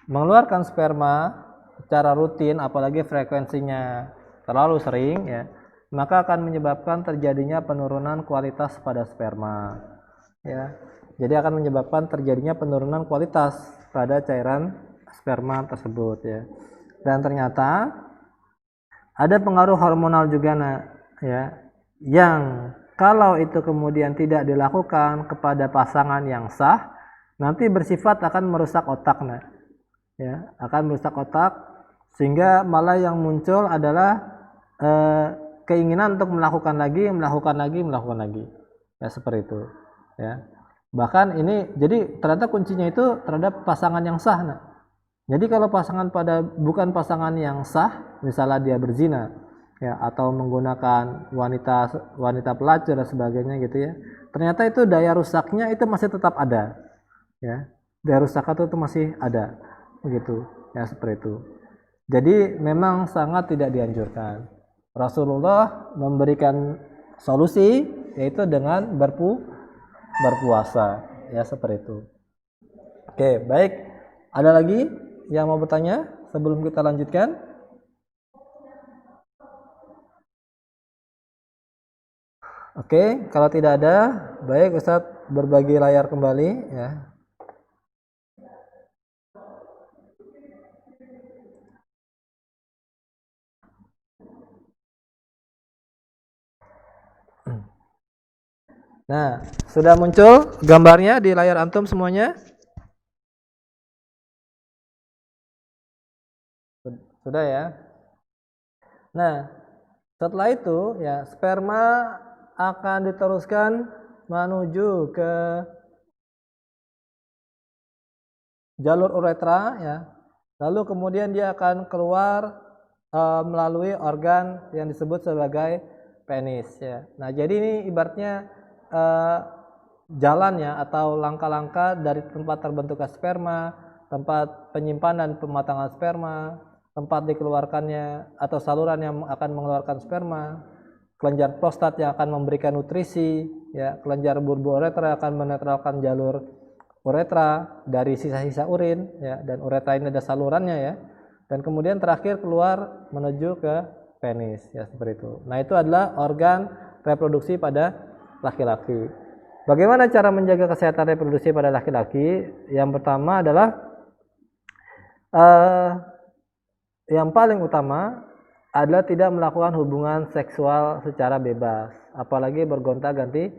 mengeluarkan sperma secara rutin, apalagi frekuensinya terlalu sering ya, maka akan menyebabkan terjadinya penurunan kualitas pada sperma ya. Jadi akan menyebabkan terjadinya penurunan kualitas pada cairan sperma tersebut ya. Dan ternyata ada pengaruh hormonal juga ya, yang kalau itu kemudian tidak dilakukan kepada pasangan yang sah, nanti bersifat akan merusak otak ya, akan merusak otak, sehingga malah yang muncul adalah keinginan untuk melakukan lagi ya, seperti itu ya. Bahkan ini jadi ternyata kuncinya itu terhadap pasangan yang sah Jadi kalau bukan pasangan yang sah, misalnya dia berzina ya, atau menggunakan wanita pelacur dan sebagainya gitu ya, ternyata itu daya rusaknya itu masih tetap ada ya, daya rusaknya itu masih ada begitu ya, seperti itu. Jadi memang sangat tidak dianjurkan. Rasulullah memberikan solusi yaitu dengan berpuasa ya, seperti itu. Oke, baik. Ada lagi yang mau bertanya sebelum kita lanjutkan? Oke, kalau tidak ada, baik Ustadz berbagi layar kembali ya. Nah, sudah muncul gambarnya di layar antum semuanya? Sudah ya. Nah, setelah itu ya, sperma akan diteruskan menuju ke jalur uretra ya. Lalu kemudian dia akan keluar melalui organ yang disebut sebagai penis ya. Nah, jadi ini ibaratnya jalannya atau langkah-langkah dari tempat terbentuknya sperma, tempat penyimpanan pematangan sperma, tempat dikeluarkannya atau saluran yang akan mengeluarkan sperma, kelenjar prostat yang akan memberikan nutrisi ya, kelenjar bulba uretra akan menetralkan jalur uretra dari sisa-sisa urin ya, dan uretra ini ada salurannya ya, dan kemudian terakhir keluar menuju ke penis ya, seperti itu. Nah, itu adalah organ reproduksi pada laki-laki. Bagaimana cara menjaga kesehatan reproduksi pada laki-laki? Yang pertama adalah yang paling utama adalah tidak melakukan hubungan seksual secara bebas, apalagi bergonta-ganti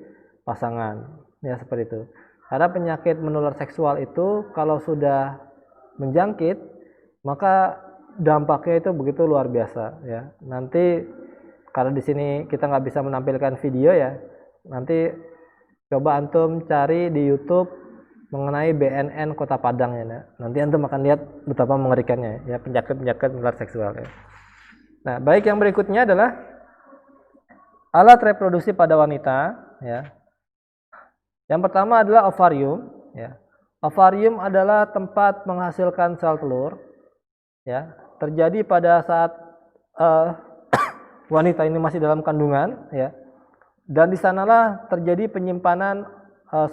pasangan ya, seperti itu. Karena penyakit menular seksual itu kalau sudah menjangkit, maka dampaknya itu begitu luar biasa ya. Nanti karena di sini kita nggak bisa menampilkan video ya, nanti coba antum cari di YouTube mengenai BNN Kota Padang ya. Nanti antum akan lihat betapa mengerikannya ya, penyakit menular seksual ya. Nah, baik, yang berikutnya adalah alat reproduksi pada wanita ya. Yang pertama adalah ovarium ya. Ovarium adalah tempat menghasilkan sel telur ya. Terjadi pada saat wanita ini masih dalam kandungan ya. Dan di sanalah terjadi penyimpanan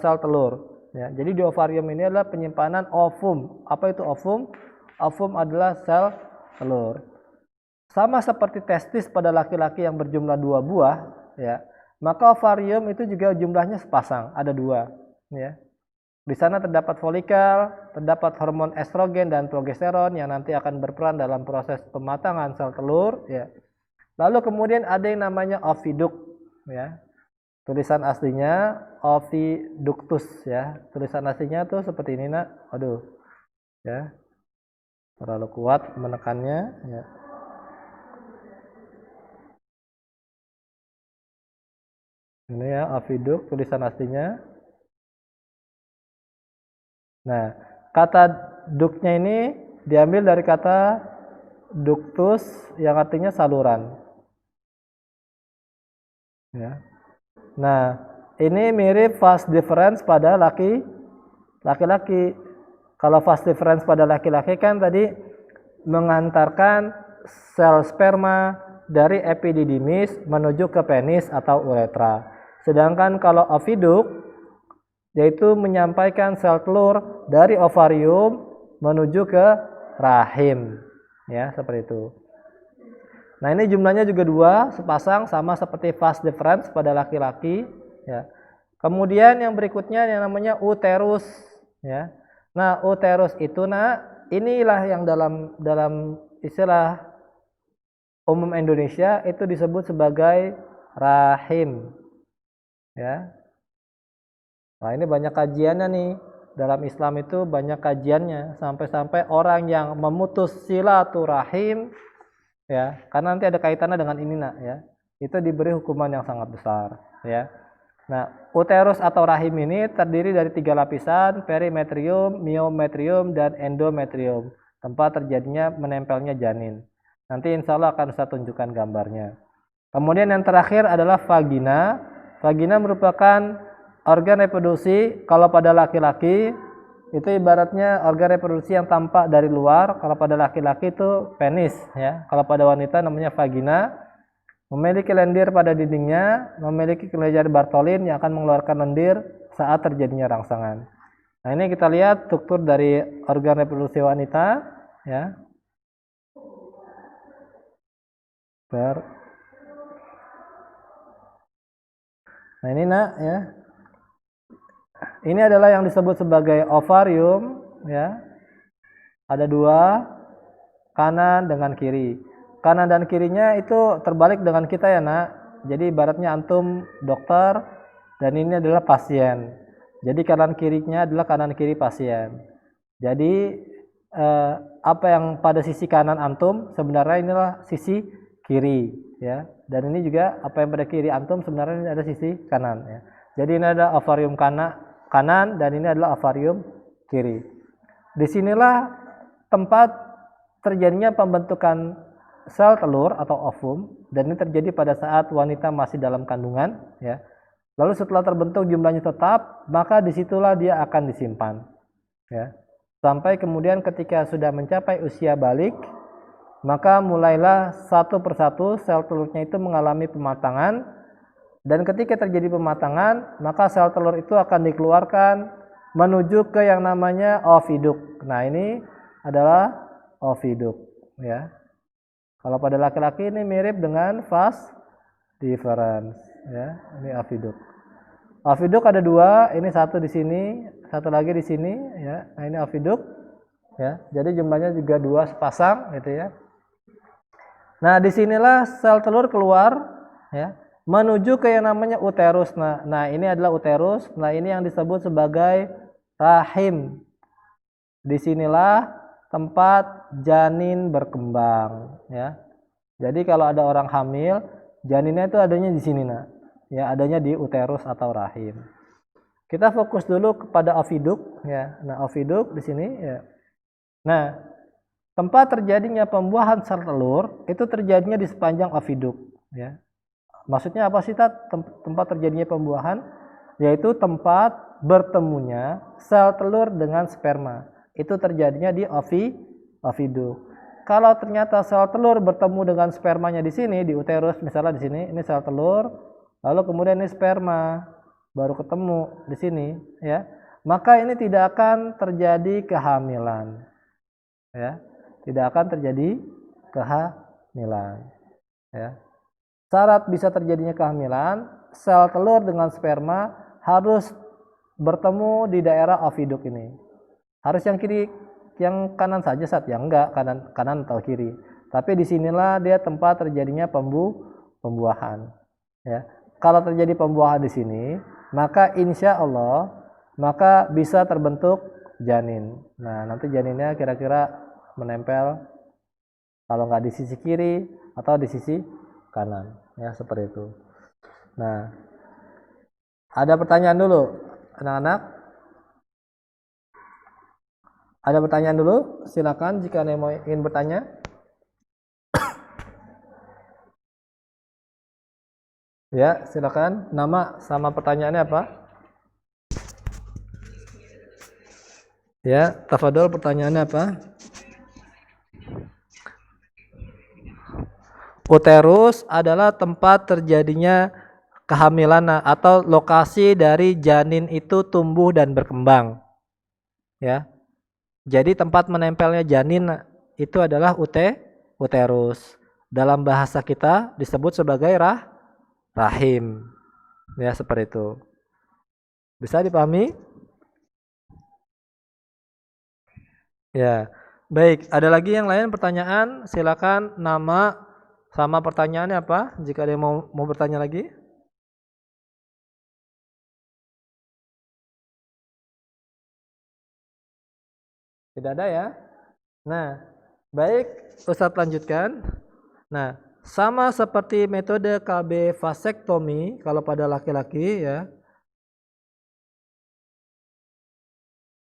sel telur ya. Jadi di ovarium ini adalah penyimpanan ovum. Apa itu ovum? Ovum adalah sel telur. Sama seperti testis pada laki-laki yang berjumlah 2 buah ya, maka ovarium itu juga jumlahnya sepasang, ada 2 ya. Di sana terdapat folikel, terdapat hormon estrogen dan progesteron yang nanti akan berperan dalam proses pematangan sel telur, ya. Lalu kemudian ada yang namanya oviduct, ya. Tulisan aslinya oviductus, ya. Tulisan aslinya tuh seperti ini, Nak. Aduh, ya. Terlalu kuat menekannya, ya. Ini ya oviduct tulisan aslinya. Nah, kata ductnya ini diambil dari kata ductus yang artinya saluran. Ya. Nah, ini mirip fast difference pada laki-laki. Kalau fast difference pada laki-laki kan tadi mengantarkan sel sperma dari epididymis menuju ke penis atau uretra. Sedangkan kalau oviduct yaitu menyampaikan sel telur dari ovarium menuju ke rahim, ya, seperti itu. Nah, ini jumlahnya juga 2, sepasang, sama seperti vas deferens pada laki-laki, ya. Kemudian yang berikutnya yang namanya uterus, ya. Nah, uterus itu, inilah yang dalam istilah umum Indonesia itu disebut sebagai rahim, ya. Nah, ini banyak kajiannya nih. Dalam Islam itu banyak kajiannya. Sampai-sampai orang yang memutus silaturahim, ya, karena nanti ada kaitannya dengan ini, ya. Itu diberi hukuman yang sangat besar, ya. Nah, uterus atau rahim ini terdiri dari 3 lapisan, perimetrium, myometrium, dan endometrium. Tempat terjadinya menempelnya janin. Nanti insya Allah akan saya tunjukkan gambarnya. Kemudian yang terakhir adalah vagina. Vagina merupakan organ reproduksi. Kalau pada laki-laki itu ibaratnya organ reproduksi yang tampak dari luar. Kalau pada laki-laki itu penis, ya. Kalau pada wanita namanya vagina. Memiliki lendir pada dindingnya, memiliki kelenjar Bartholin yang akan mengeluarkan lendir saat terjadinya rangsangan. Nah, ini kita lihat struktur dari organ reproduksi wanita, ya. Nah, ini, ya. Ini adalah yang disebut sebagai ovarium, ya. Ada 2, kanan dengan kiri. Kanan dan kirinya itu terbalik dengan kita, ya, Nak. Jadi ibaratnya antum dokter dan ini adalah pasien. Jadi kanan kirinya adalah kanan kiri pasien. Jadi apa yang pada sisi kanan antum sebenarnya inilah sisi kiri, ya. Dan ini juga apa yang pada kiri antum sebenarnya ini ada sisi kanan, ya. Jadi ini ada ovarium kanan dan ini adalah ovarium kiri. Disinilah tempat terjadinya pembentukan sel telur atau ovum, dan ini terjadi pada saat wanita masih dalam kandungan, ya. Lalu setelah terbentuk jumlahnya tetap, maka disitulah dia akan disimpan, ya. Sampai kemudian ketika sudah mencapai usia balik, maka mulailah satu persatu sel telurnya itu mengalami pematangan. Dan ketika terjadi pematangan, maka sel telur itu akan dikeluarkan menuju ke yang namanya oviduct. Nah, ini adalah oviduct, ya. Kalau pada laki-laki ini mirip dengan vas deferens, ya. Ini oviduct. Oviduct ada 2, ini satu di sini, satu lagi di sini, ya. Nah, ini oviduct, ya. Jadi jumlahnya juga 2 sepasang, gitu, ya. Nah, disinilah sel telur keluar, ya, menuju ke yang namanya uterus. Nah, ini adalah uterus. Nah, ini yang disebut sebagai rahim. Disinilah tempat janin berkembang, ya. Jadi kalau ada orang hamil, janinnya itu adanya di sini, Nak. Ya, adanya di uterus atau rahim. Kita fokus dulu kepada oviduct, ya. Nah, oviduct di sini, ya. Nah, tempat terjadinya pembuahan sel telur itu terjadinya di sepanjang oviduct, ya. Maksudnya apa sih, tempat terjadinya pembuahan? Yaitu tempat bertemunya sel telur dengan sperma. Itu terjadinya di oviduct. Kalau ternyata sel telur bertemu dengan spermanya di sini, di uterus misalnya di sini, ini sel telur, lalu kemudian ini sperma baru ketemu di sini, ya. Maka ini tidak akan terjadi kehamilan, ya. Tidak akan terjadi kehamilan, ya. Syarat bisa terjadinya kehamilan, sel telur dengan sperma harus bertemu di daerah oviduk ini. Harus yang kiri, yang kanan saja saat yang enggak kanan atau kiri. Tapi disinilah dia tempat terjadinya pembuahan. Ya, kalau terjadi pembuahan di sini, maka insya Allah maka bisa terbentuk janin. Nah, nanti janinnya kira-kira menempel kalau nggak di sisi kiri atau di sisi kanan, ya seperti itu. Nah, ada pertanyaan dulu, anak-anak? Ada pertanyaan dulu? Silakan jika ada yang mau ingin bertanya. Ya, silakan. Nama sama pertanyaannya apa? Ya, tafadhol pertanyaannya apa? Uterus adalah tempat terjadinya kehamilan atau lokasi dari janin itu tumbuh dan berkembang. Ya. Jadi tempat menempelnya janin itu adalah uterus. Dalam bahasa kita disebut sebagai rahim. Ya, seperti itu. Bisa dipahami? Ya. Baik, ada lagi yang lain pertanyaan? Silakan nama sama pertanyaannya apa? Jika ada yang mau bertanya lagi. Tidak ada ya? Nah, baik, Ustadz lanjutkan. Nah, sama seperti metode KB vasektomi kalau pada laki-laki ya.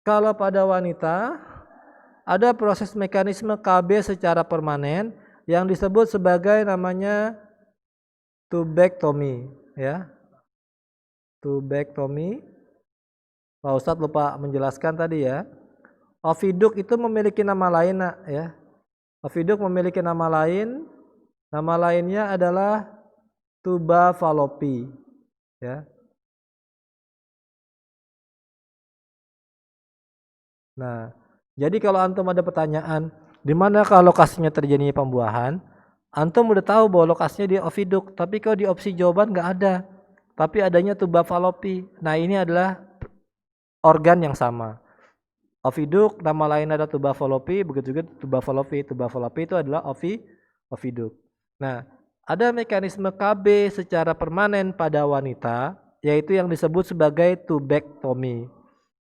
Kalau pada wanita ada proses mekanisme KB secara permanen yang disebut sebagai namanya tubektomi ya. Tubektomi. Pak Ustadz lupa menjelaskan tadi ya. Oviduk itu memiliki nama lain ya. Oviduk memiliki nama lain. Nama lainnya adalah tuba falopi ya. Nah, jadi kalau antum ada pertanyaan di manakah lokasinya terjadinya pembuahan, antum udah tahu bahwa lokasinya di oviduk, tapi kalau di opsi jawaban nggak ada, tapi adanya tuba falopi. Nah, ini adalah organ yang sama. Oviduk nama lain ada tuba falopi, begitu juga tuba falopi. Tuba falopi itu adalah oviduk. Nah, ada mekanisme KB secara permanen pada wanita, yaitu yang disebut sebagai tubektomi.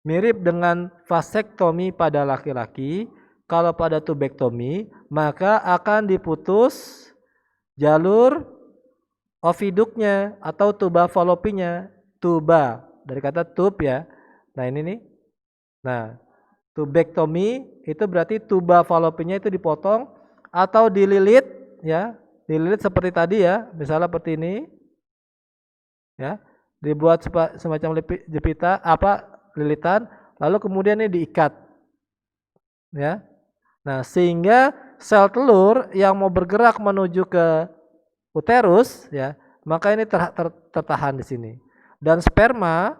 Mirip dengan vasektomi pada laki-laki, kalau pada tubektomi maka akan diputus jalur oviduknya atau tuba falopinya. Tuba dari kata tub ya. Nah ini nih. Nah, tubektomi itu berarti tuba falopinya itu dipotong atau dililit ya. Dililit seperti tadi ya, misalnya seperti ini. Ya. Dibuat semacam jepita lilitan, lalu kemudian ini diikat, ya. Nah, sehingga sel telur yang mau bergerak menuju ke uterus, ya, maka ini tertahan di sini. Dan sperma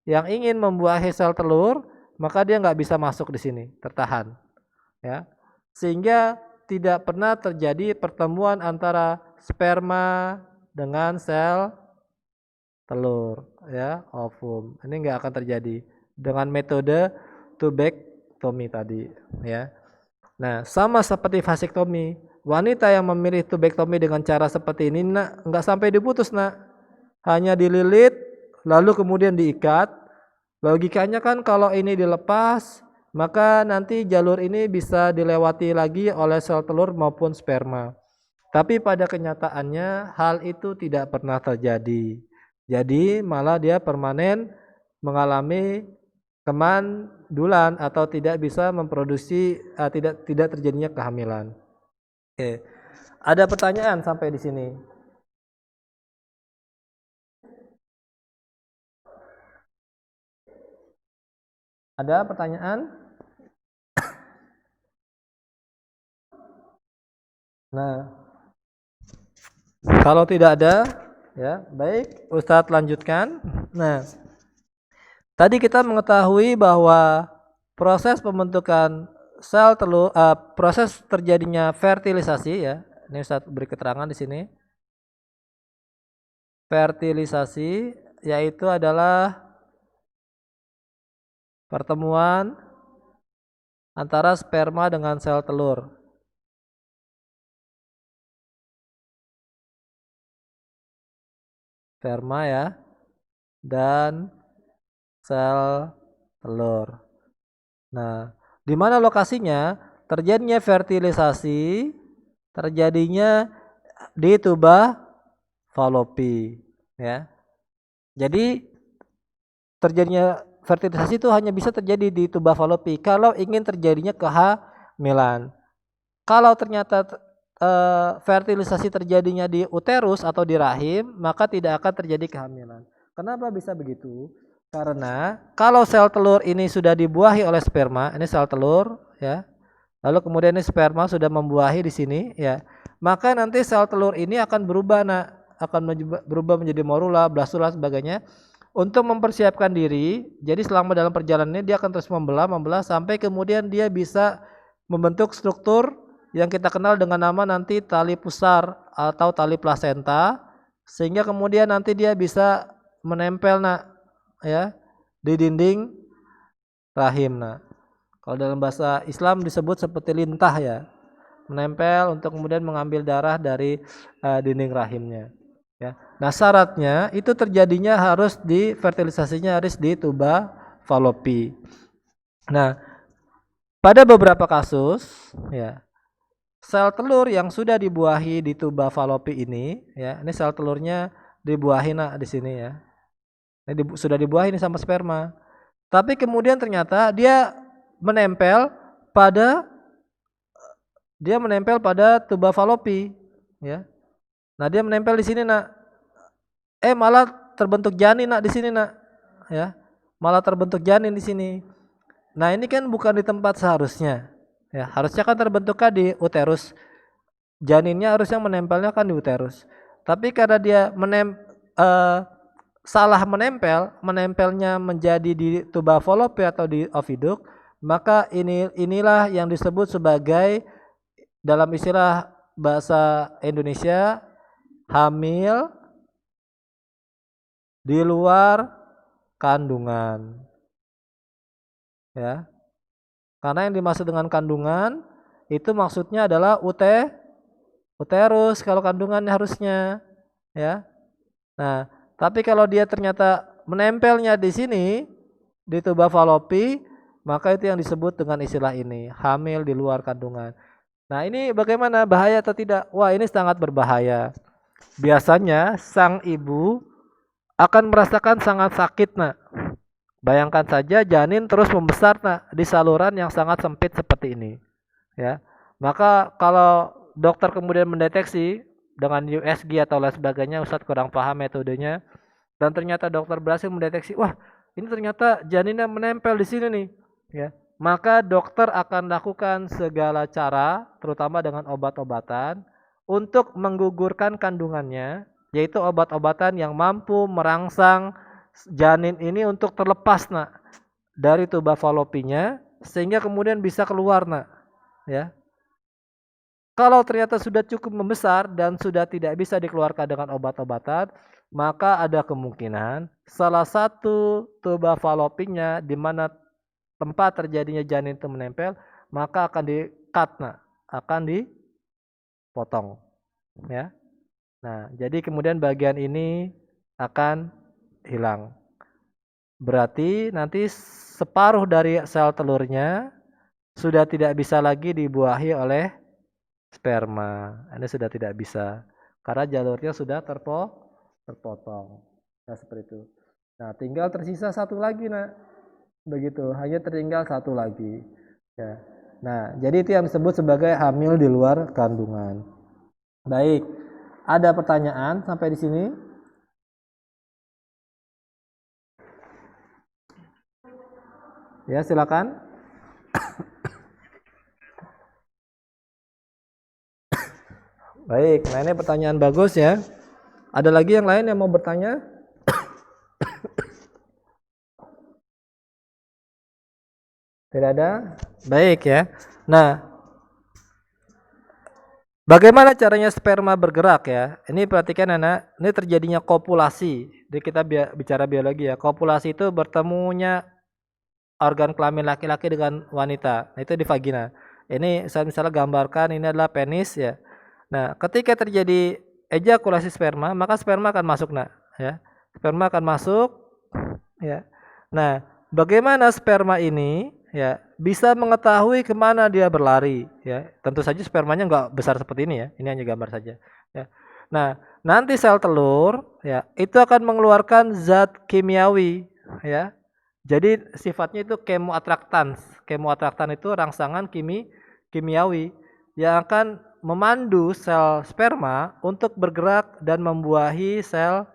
yang ingin membuahi sel telur, maka dia nggak bisa masuk di sini, tertahan, ya. Sehingga tidak pernah terjadi pertemuan antara sperma dengan sel telur ya, ovum. Ini enggak akan terjadi dengan metode tubektomi tadi ya. Nah, sama seperti vasektomi, wanita yang memilih tubektomi dengan cara seperti ini enggak sampai diputus hanya dililit lalu kemudian diikat. Logikanya kan kalau ini dilepas maka nanti jalur ini bisa dilewati lagi oleh sel telur maupun sperma. Tapi pada kenyataannya hal itu tidak pernah terjadi. Jadi malah dia permanen mengalami kemandulan atau tidak bisa memproduksi tidak terjadinya kehamilan. Oke. Ada pertanyaan sampai di sini? Ada pertanyaan? Nah, kalau tidak ada, ya baik, Ustadz lanjutkan. Nah, tadi kita mengetahui bahwa proses pembentukan sel telur, proses terjadinya fertilisasi ya. Ini Ustadz beri keterangan di sini. Fertilisasi yaitu adalah Pertemuan antara sperma dengan sel telur. Sperma ya dan sel telur. Nah, di mana lokasinya? Terjadinya fertilisasi, terjadinya di tuba falopi, ya. Jadi terjadinya fertilisasi itu hanya bisa terjadi di tuba falopi kalau ingin terjadinya kehamilan. Kalau ternyata fertilisasi terjadinya di uterus atau di rahim, maka tidak akan terjadi kehamilan. Kenapa bisa begitu? Karena kalau sel telur ini sudah dibuahi oleh sperma, ini sel telur ya. Lalu kemudian ini sperma sudah membuahi di sini ya. Maka nanti sel telur ini akan berubah berubah menjadi morula, blastula sebagainya untuk mempersiapkan diri. Jadi selama dalam perjalanan ini dia akan terus membelah sampai kemudian dia bisa membentuk struktur yang kita kenal dengan nama nanti tali pusar atau tali plasenta, sehingga kemudian nanti dia bisa menempel ya di dinding rahim. Kalau dalam bahasa Islam disebut seperti lintah ya, menempel untuk kemudian mengambil darah dari dinding rahimnya. Ya. Nah syaratnya itu terjadinya harus di fertilisasinya harus di tuba falopi. Nah pada beberapa kasus ya sel telur yang sudah dibuahi di tuba falopi ini ya, ini sel telurnya dibuahi di sini ya. Ini sudah dibuahi ini sama sperma. Tapi kemudian ternyata dia menempel pada tuba falopi ya. Nah, dia menempel di sini malah terbentuk janin di sini ya. Malah terbentuk janin di sini. Nah, ini kan bukan di tempat seharusnya. Ya, harusnya kan terbentuknya di uterus. Janinnya harusnya menempelnya kan di uterus. Tapi karena dia salah menempelnya menjadi di tuba falopi atau di oviduk, maka inilah yang disebut sebagai dalam istilah bahasa Indonesia hamil di luar kandungan. Ya. Karena yang dimaksud dengan kandungan itu maksudnya adalah uterus kalau kandungan harusnya ya. Nah, tapi kalau dia ternyata menempelnya di sini di tuba falopi, maka itu yang disebut dengan istilah ini, hamil di luar kandungan. Nah, ini bagaimana, bahaya atau tidak? Wah, ini sangat berbahaya. Biasanya sang ibu akan merasakan sangat sakit, Bayangkan saja janin terus membesar di saluran yang sangat sempit seperti ini, ya. Maka kalau dokter kemudian mendeteksi dengan USG atau lain sebagainya, Ustadz kurang paham metodenya, dan ternyata dokter berhasil mendeteksi, wah ini ternyata janinnya menempel di sini nih, ya. Maka dokter akan lakukan segala cara, terutama dengan obat-obatan, untuk menggugurkan kandungannya, yaitu obat-obatan yang mampu merangsang janin ini untuk terlepas dari tuba falopinya sehingga kemudian bisa keluar ya. Kalau ternyata sudah cukup membesar dan sudah tidak bisa dikeluarkan dengan obat-obatan, maka ada kemungkinan salah satu tuba falopinya di mana tempat terjadinya janin itu menempel, maka akan di-cut akan dipotong ya. Nah, jadi kemudian bagian ini akan hilang. Berarti nanti separuh dari sel telurnya sudah tidak bisa lagi dibuahi oleh sperma. Ini sudah tidak bisa karena jalurnya sudah terpotong. Nah, seperti itu. Nah, tinggal tersisa satu lagi, Begitu, hanya tertinggal satu lagi. Ya. Nah, jadi itu yang disebut sebagai hamil di luar kandungan. Baik. Ada pertanyaan sampai di sini? Ya, silakan. Baik, nah ini pertanyaan bagus ya. Ada lagi yang lain yang mau bertanya? Tidak ada? Baik ya. Nah, bagaimana caranya sperma bergerak ya? Ini perhatikan anak, ini terjadinya kopulasi. Jadi kita bicara biologi ya. Kopulasi itu bertemunya organ kelamin laki-laki dengan wanita. Nah, itu di vagina. Ini saya misalnya gambarkan ini adalah penis ya. Nah, ketika terjadi ejakulasi sperma, maka sperma akan masuk, Nak, ya. Sperma akan masuk ya. Nah, bagaimana sperma ini ya bisa mengetahui kemana dia berlari ya? Tentu saja spermanya nggak besar seperti ini ya. Ini hanya gambar saja ya. Nah, nanti sel telur ya itu akan mengeluarkan zat kimiawi ya. Jadi sifatnya itu kemoattraktans. Kemoattraktan itu rangsangan kimiawi yang akan memandu sel sperma untuk bergerak dan membuahi sel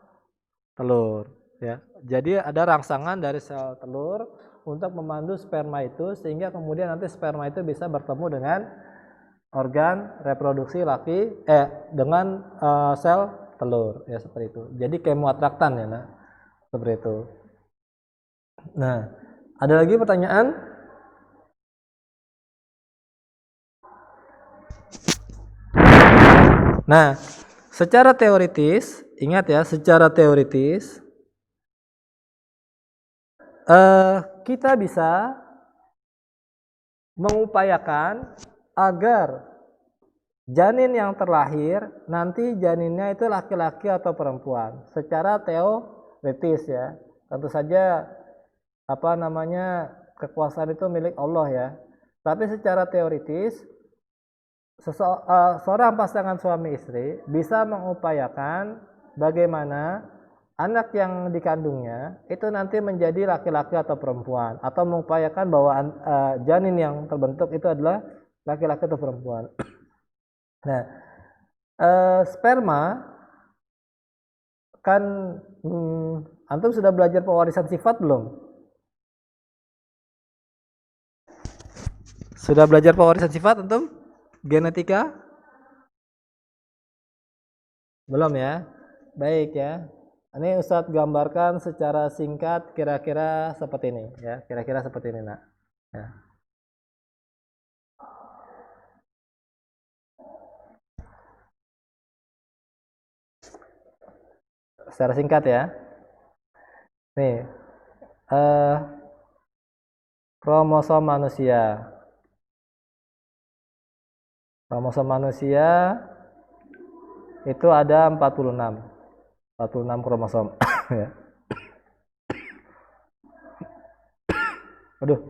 telur ya. Jadi ada rangsangan dari sel telur untuk memandu sperma itu sehingga kemudian nanti sperma itu bisa bertemu dengan organ reproduksi dengan sel telur ya, seperti itu. Jadi kemoatraktan ya, nah. Seperti itu. Nah, ada lagi pertanyaan? Nah, secara teoritis, ingat ya, secara teoritis kita bisa mengupayakan agar janin yang terlahir nanti janinnya itu laki-laki atau perempuan. Secara teoritis ya. Tentu saja kekuasaan itu milik Allah ya. Tapi secara teoritis seorang pasangan suami istri bisa mengupayakan bagaimana anak yang dikandungnya itu nanti menjadi laki-laki atau perempuan, atau mengupayakan bahwa janin yang terbentuk itu adalah laki-laki atau perempuan. Nah, sperma kan antum sudah belajar pewarisan sifat belum? Sudah belajar pewarisan sifat antum? Genetika? Belum ya? Baik ya. Ini Ustadz gambarkan secara singkat kira-kira seperti ini ya. Kira-kira seperti ini, Nak. Ya. Secara singkat ya. Nih, kromosom manusia. Kromosom manusia itu ada 46 kromosom ya. Aduh.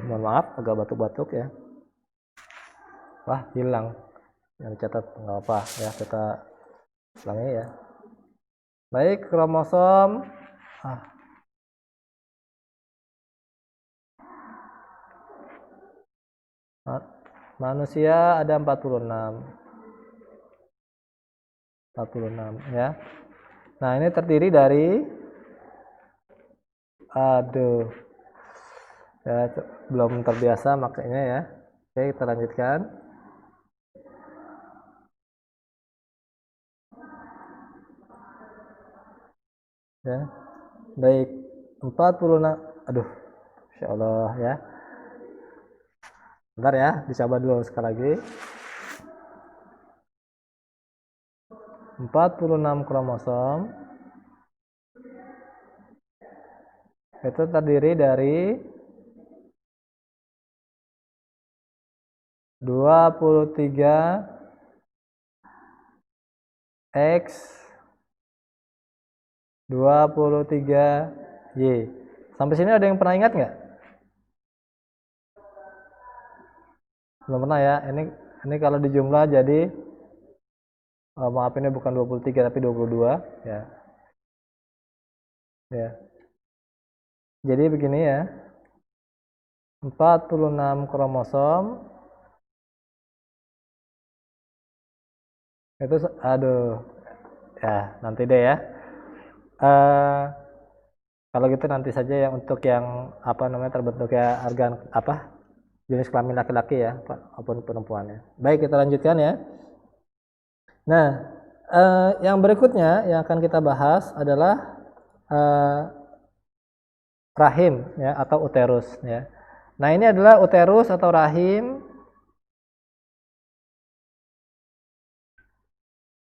Mohon maaf agak batuk-batuk ya. Wah, hilang. Yang dicatat nggak apa ya, kita ulangi ya. Baik, kromosom manusia ada 46 ya. Nah, ini terdiri dari ya, belum terbiasa makanya ya. Oke, kita lanjutkan. Ya. Baik, 46. Aduh, insyaallah ya. Bentar ya, dicoba dulu sekali lagi. 46 kromosom itu terdiri dari 23 X 23 Y. Sampai sini ada yang pernah ingat nggak? Belum pernah ya. Ini kalau dijumlah jadi maaf, ini bukan 23 tapi 22 ya. Ya. Jadi begini ya. 46 kromosom itu ya nanti deh ya. Kalau gitu nanti saja yang untuk yang terbentuknya organ jenis kelamin laki-laki ya maupun perempuannya. Baik, kita lanjutkan ya. Nah, yang berikutnya yang akan kita bahas adalah rahim ya atau uterus ya. Nah, ini adalah uterus atau rahim.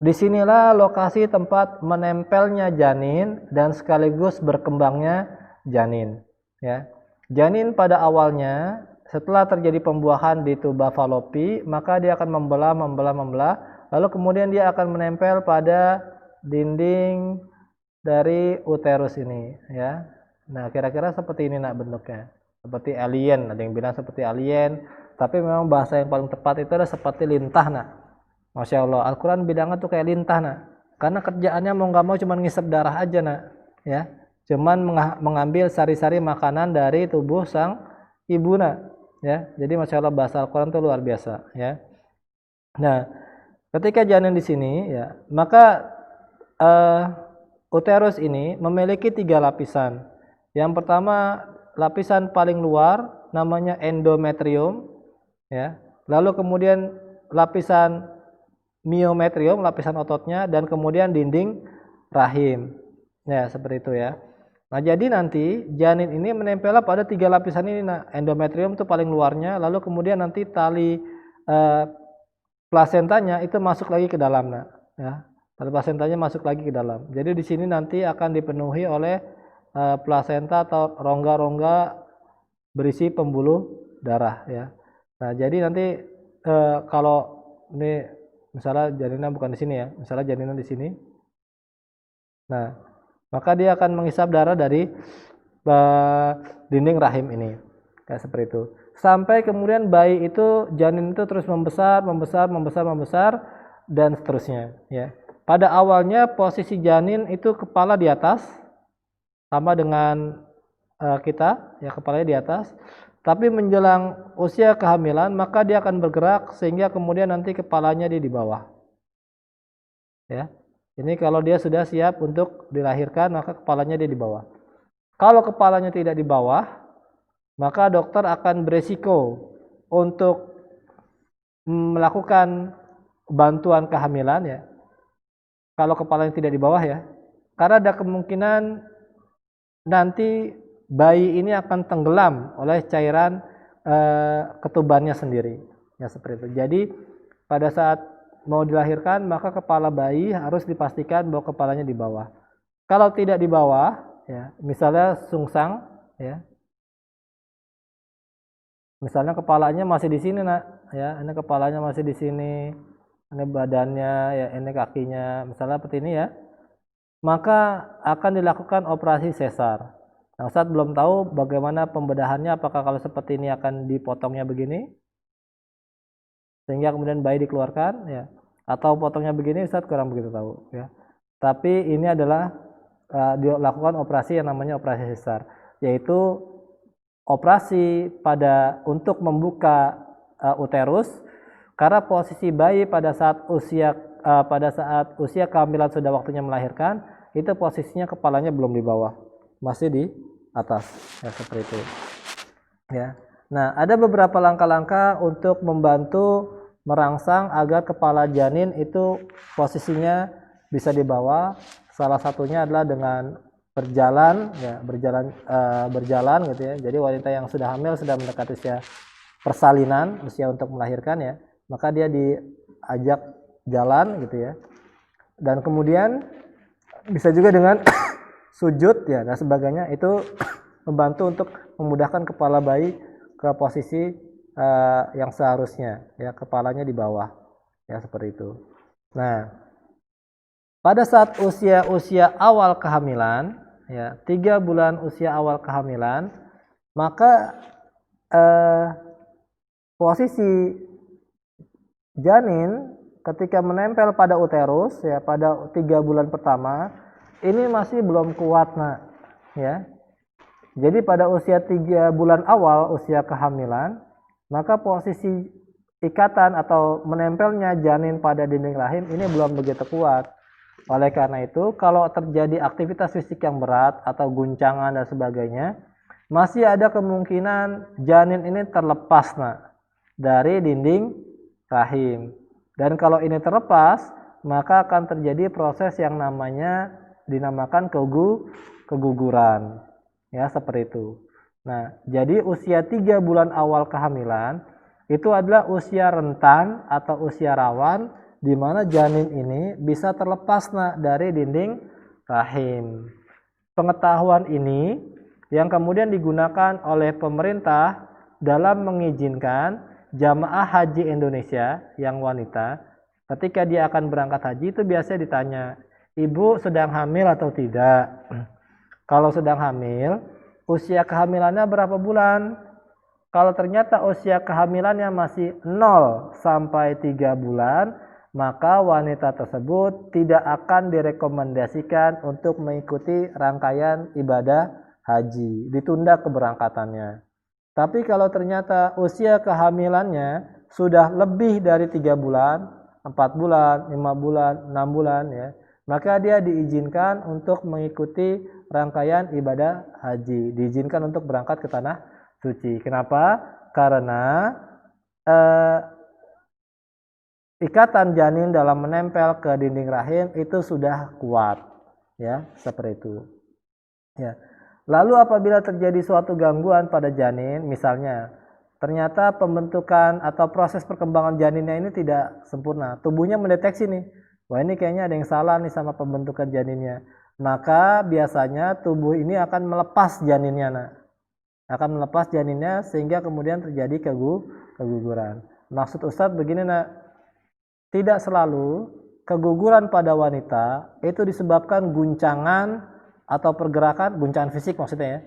Disinilah lokasi tempat menempelnya janin dan sekaligus berkembangnya janin, ya. Janin pada awalnya setelah terjadi pembuahan di tuba falopi, maka dia akan membelah, lalu kemudian dia akan menempel pada dinding dari uterus ini, ya. Nah, kira-kira seperti ini nak bentuknya. Seperti alien, ada yang bilang seperti alien, tapi memang bahasa yang paling tepat itu adalah seperti lintah nak. Masya Allah, Al-Quran bilangnya tuh kayak lintah nak. Karena kerjaannya mau nggak mau cuma ngisap darah aja nak, ya. Cuman mengambil sari-sari makanan dari tubuh sang ibu nak, ya. Jadi masya Allah bahasa Al-Quran itu luar biasa, ya. Nah, ketika janin di sini, ya, maka uterus ini memiliki 3 lapisan. Yang pertama lapisan paling luar namanya endometrium, ya. Lalu kemudian lapisan myometrium, lapisan ototnya, dan kemudian dinding rahim, ya, seperti itu, ya. Nah, jadi nanti janin ini menempel pada 3 lapisan ini. Nah, endometrium itu paling luarnya, lalu kemudian nanti tali plasentanya itu masuk lagi ke dalam, nah, ya. Tali plasentanya masuk lagi ke dalam. Jadi di sini nanti akan dipenuhi oleh plasenta atau rongga-rongga berisi pembuluh darah, ya. Nah, jadi nanti kalau ini misalnya janinnya bukan di sini, ya. Misalnya janinnya di sini. Nah, maka dia akan menghisap darah dari dinding rahim ini, kayak seperti itu. Sampai kemudian bayi itu, janin itu terus membesar dan seterusnya, ya. Pada awalnya posisi janin itu kepala di atas, sama dengan kita, ya, kepalanya di atas. Tapi menjelang usia kehamilan maka dia akan bergerak sehingga kemudian nanti kepalanya di bawah, ya. Ini kalau dia sudah siap untuk dilahirkan maka kepalanya dia di bawah. Kalau kepalanya tidak di bawah, maka dokter akan beresiko untuk melakukan bantuan kehamilan, ya. Kalau kepalanya tidak di bawah, ya. Karena ada kemungkinan nanti bayi ini akan tenggelam oleh cairan ketubannya sendiri, ya, seperti itu. Jadi pada saat mau dilahirkan maka kepala bayi harus dipastikan bahwa kepalanya di bawah. Kalau tidak di bawah, ya, misalnya sungsang, ya, misalnya kepalanya masih di sini nak, ya, ini kepalanya masih di sini, ini badannya, ya, ini kakinya, misalnya seperti ini, ya, maka akan dilakukan operasi sesar. Nah, Ustadz belum tahu bagaimana pembedahannya, apakah kalau seperti ini akan dipotongnya begini sehingga kemudian bayi dikeluarkan, ya, atau potongnya begini, Ustadz kurang begitu tahu, ya. Tapi ini adalah dilakukan operasi yang namanya operasi sesar, yaitu operasi untuk membuka uterus, karena posisi bayi pada saat usia kehamilan sudah waktunya melahirkan, itu posisinya kepalanya belum di bawah, masih di atas, ya, seperti itu, ya. Nah, ada beberapa langkah-langkah untuk membantu merangsang agar kepala janin itu posisinya bisa di bawah. Salah satunya adalah dengan berjalan, ya, berjalan gitu, ya. Jadi wanita yang sudah hamil, sudah mendekati usia persalinan, usia untuk melahirkan, ya, maka dia diajak jalan gitu, ya. Dan kemudian bisa juga dengan sujud, ya, dan sebagainya, itu membantu untuk memudahkan kepala bayi ke posisi yang seharusnya, ya, kepalanya di bawah, ya, seperti itu. Nah, pada saat usia awal kehamilan, ya, 3 bulan usia awal kehamilan, maka posisi janin ketika menempel pada uterus, ya, pada 3 bulan pertama ini masih belum kuat, nak, ya. Jadi pada usia 3 bulan awal usia kehamilan, maka posisi ikatan atau menempelnya janin pada dinding rahim ini belum begitu kuat. Oleh karena itu, kalau terjadi aktivitas fisik yang berat atau guncangan dan sebagainya, masih ada kemungkinan janin ini terlepas, nak, dari dinding rahim. Dan kalau ini terlepas, maka akan terjadi proses yang dinamakan keguguran, ya, seperti itu. Nah, jadi usia 3 bulan awal kehamilan itu adalah usia rentan atau usia rawan di mana janin ini bisa terlepas, nak, dari dinding rahim. Pengetahuan ini yang kemudian digunakan oleh pemerintah dalam mengizinkan jamaah haji Indonesia yang wanita ketika dia akan berangkat haji itu biasanya ditanya, ibu sedang hamil atau tidak? Kalau sedang hamil, usia kehamilannya berapa bulan? Kalau ternyata usia kehamilannya masih 0 sampai 3 bulan, maka wanita tersebut tidak akan direkomendasikan untuk mengikuti rangkaian ibadah haji, ditunda keberangkatannya. Tapi kalau ternyata usia kehamilannya sudah lebih dari 3 bulan, 4 bulan, 5 bulan, 6 bulan ya, maka dia diizinkan untuk mengikuti rangkaian ibadah haji, diizinkan untuk berangkat ke tanah suci. Kenapa? Karena ikatan janin dalam menempel ke dinding rahim itu sudah kuat, ya, seperti itu. Ya. Lalu apabila terjadi suatu gangguan pada janin, misalnya ternyata pembentukan atau proses perkembangan janinnya ini tidak sempurna, tubuhnya mendeteksi nih, wah ini kayaknya ada yang salah nih sama pembentukan janinnya, maka biasanya tubuh ini akan melepas janinnya, sehingga kemudian terjadi keguguran. Maksud Ustadz begini nak, tidak selalu keguguran pada wanita itu disebabkan guncangan atau pergerakan, guncangan fisik maksudnya ya,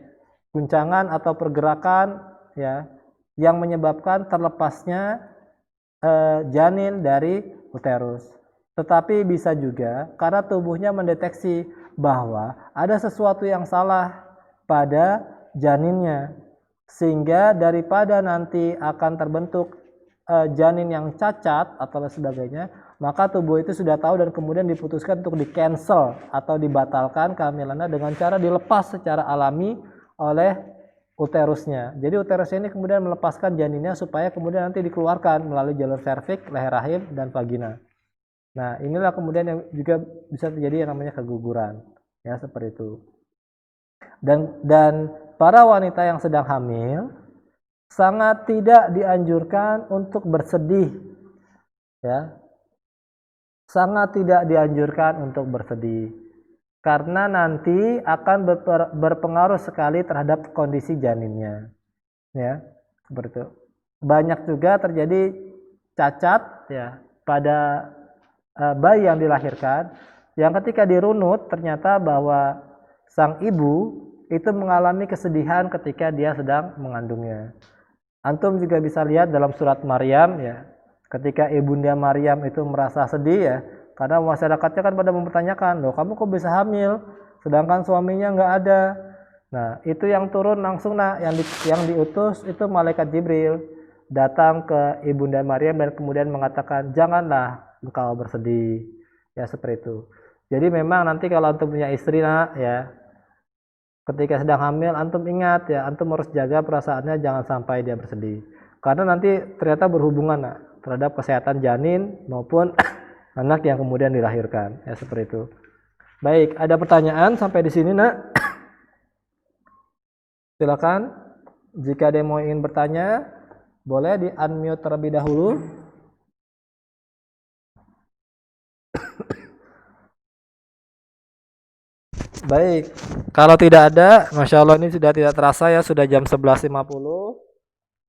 guncangan atau pergerakan ya yang menyebabkan terlepasnya janin dari uterus. Tetapi bisa juga karena tubuhnya mendeteksi bahwa ada sesuatu yang salah pada janinnya, sehingga daripada nanti akan terbentuk janin yang cacat atau sebagainya, maka tubuh itu sudah tahu dan kemudian diputuskan untuk di-cancel atau dibatalkan kehamilannya dengan cara dilepas secara alami oleh uterusnya. Jadi uterusnya ini kemudian melepaskan janinnya supaya kemudian nanti dikeluarkan melalui jalur serviks, leher rahim, dan vagina. Nah, inilah kemudian yang juga bisa terjadi yang namanya keguguran. Ya, seperti itu. Dan para wanita yang sedang hamil sangat tidak dianjurkan untuk bersedih. Ya. Sangat tidak dianjurkan untuk bersedih karena nanti akan berpengaruh sekali terhadap kondisi janinnya, ya, seperti itu. Banyak juga terjadi cacat ya pada bayi yang dilahirkan, yang ketika dirunut ternyata bahwa sang ibu itu mengalami kesedihan ketika dia sedang mengandungnya. Antum juga bisa lihat dalam surat Maryam ya, ketika ibunda Maryam itu merasa sedih ya, karena masyarakatnya kan pada mempertanyakan, loh kamu kok bisa hamil, sedangkan suaminya nggak ada. Nah itu yang turun langsung yang diutus itu malaikat Jibril datang ke ibunda Maryam dan kemudian mengatakan, janganlah engkau bersedih, ya seperti itu. Jadi memang nanti kalau antum punya istri ya, ketika sedang hamil antum ingat ya, antum harus jaga perasaannya, jangan sampai dia bersedih. Karena nanti ternyata berhubungan terhadap kesehatan janin maupun anak yang kemudian dilahirkan. Ya seperti itu. Baik, ada pertanyaan sampai di sini nak? Silakan. Jika ada yang mau ingin bertanya, boleh di unmute terlebih dahulu. Baik, kalau tidak ada, Masya Allah ini sudah tidak terasa ya, sudah jam 11.50.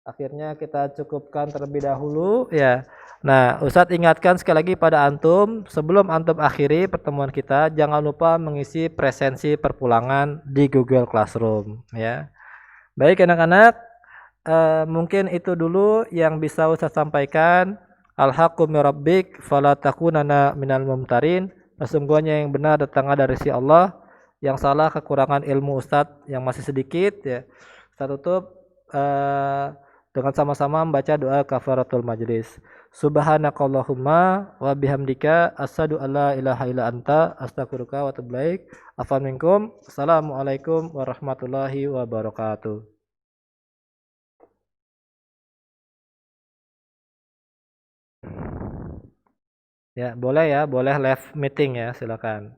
Akhirnya kita cukupkan terlebih dahulu ya. Nah, Ustadz ingatkan sekali lagi pada antum, sebelum antum akhiri pertemuan kita, jangan lupa mengisi presensi perpulangan di Google Classroom ya. Baik anak-anak, mungkin itu dulu yang bisa Ustadz sampaikan. Al-haqqu mir rabbik fala takunanna minal mumtarin. Sesungguhnya yang benar datangnya dari si Allah, yang salah kekurangan ilmu Ustadz yang masih sedikit ya. Ustadz tutup dengan sama-sama membaca doa kafaratul majlis. Subhanakallahumma wa bihamdika asyhadu alla ilaha illa anta astaghfiruka wa atubu ilaik. Afwan minkum. Assalamualaikum warahmatullahi wabarakatuh. Ya, boleh live meeting ya, silakan.